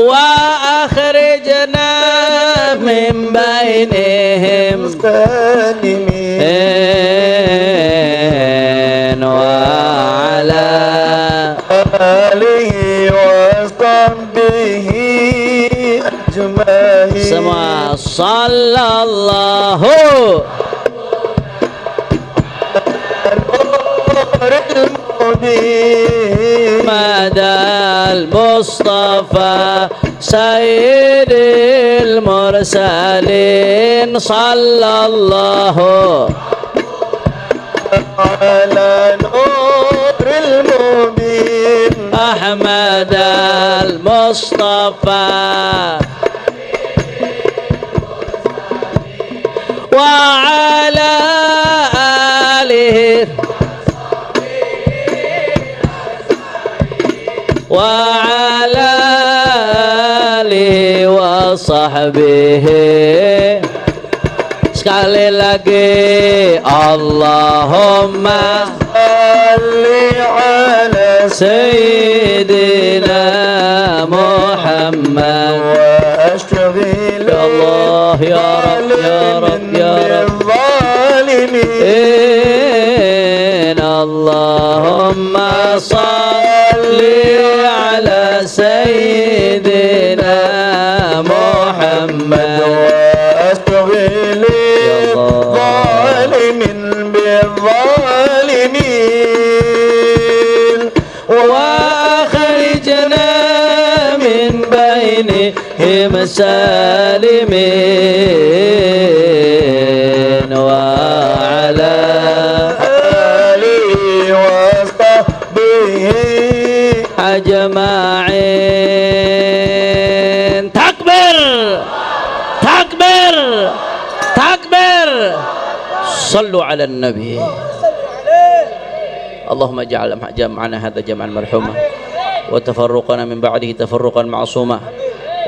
وأخرجنا من بينهم سالمين وعلى آله وصحبه أجمعين. semua sallallahu مدى المصطفى سيد المرسلين صلى الله على نور المبين أحمد المصطفى وعلى آله وعلى آله وصحبه. Sekali lagi Allahumma salli ala Sayyidina Muhammad wa ashghil ya Allah ya Rabb ya Rabb ya Rabb zalimin. Allahumma salli ala Sayyidina Muhammad وأستغل الظالم بالظالمين وأخرجنا من بينهم سالمين وعلى آله وصحبه أجمعين. تكبر تكبر تكبر. صلوا على النبي. اللهم اجعل جمعنا هذا جمعا مرحوما وتفرقنا من بعده تفرقا معصوما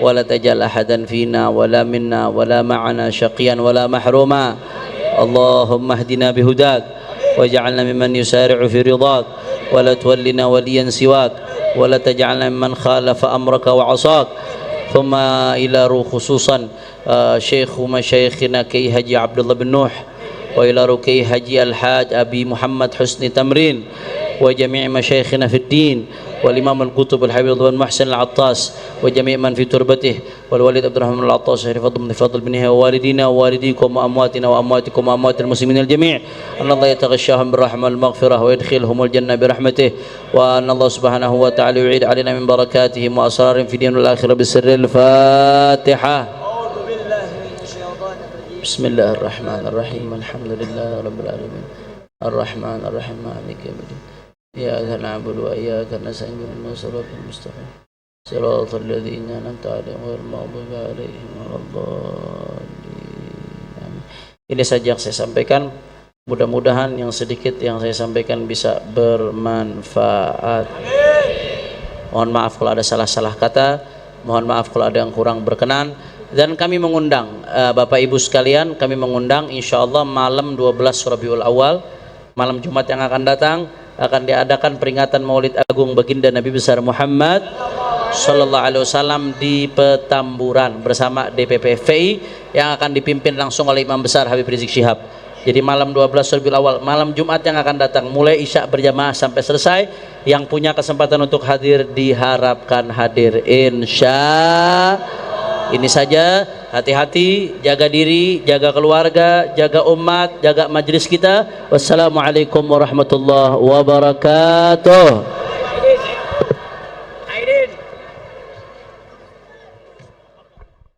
ولا تجعل أحدا فينا ولا منا ولا معنا شقيا ولا محروما. اللهم اهدنا بهداك واجعلنا ممن يسارع في رضاك ولا تولنا وليا سواك ولا تجعلنا ممن خالف أمرك وعصاك. ثم إلى روح خصوصا شيخ مشايخنا كي هجي عبد الله بن نوح وإلى ركي هجي الحاج أبي محمد حسني تمرين وجميع مشايخنا في الدين والإمام القطب الحبيب بن محسن العطاس وجميع من في تربته والوالد عبد الرحمن العطاس شريف بن فضل بنه ووالدينا ووالديكم وأمواتنا وأمواتكم وأموات المسلمين الجميع أن الله يتغشاهم بالرحمة والمغفرة ويدخلهم الجنة برحمته وأن الله سبحانه وتعالى يعيد علينا من بركاتهم وأسرارهم في دين الآخرة بسر الفاتحة. بسم الله الرحمن الرحيم الحمد لله رب العالمين الرحمن الرحيم مالك يوم الدين إياك نعبد وإياك نستعين اهدنا الصراط المستقيم صراط الذين أنعمت عليهم غير المغضوب عليهم ولا الضالين. Ini saja yang saya sampaikan. Mudah-mudahan yang sedikit yang saya sampaikan bisa bermanfaat. Mohon maaf kalau ada salah-salah kata, mohon maaf kalau ada yang kurang berkenan. Dan kami mengundang Bapak Ibu sekalian, kami mengundang insyaallah malam 12 Rabiul Awal, malam Jumat yang akan datang akan diadakan peringatan Maulid Agung Baginda Nabi besar Muhammad sallallahu alaihi wasallam di Petamburan bersama DPP FPI yang akan dipimpin langsung oleh Imam besar Habib Rizik Syihab. Jadi malam 12 Rabiul Awal, malam Jumat yang akan datang mulai Isya berjamaah sampai selesai. Yang punya kesempatan untuk hadir diharapkan hadir insya. Ini saja, Hati-hati, jaga diri, jaga keluarga, jaga umat, jaga majelis kita. Wassalamualaikum warahmatullahi wabarakatuh.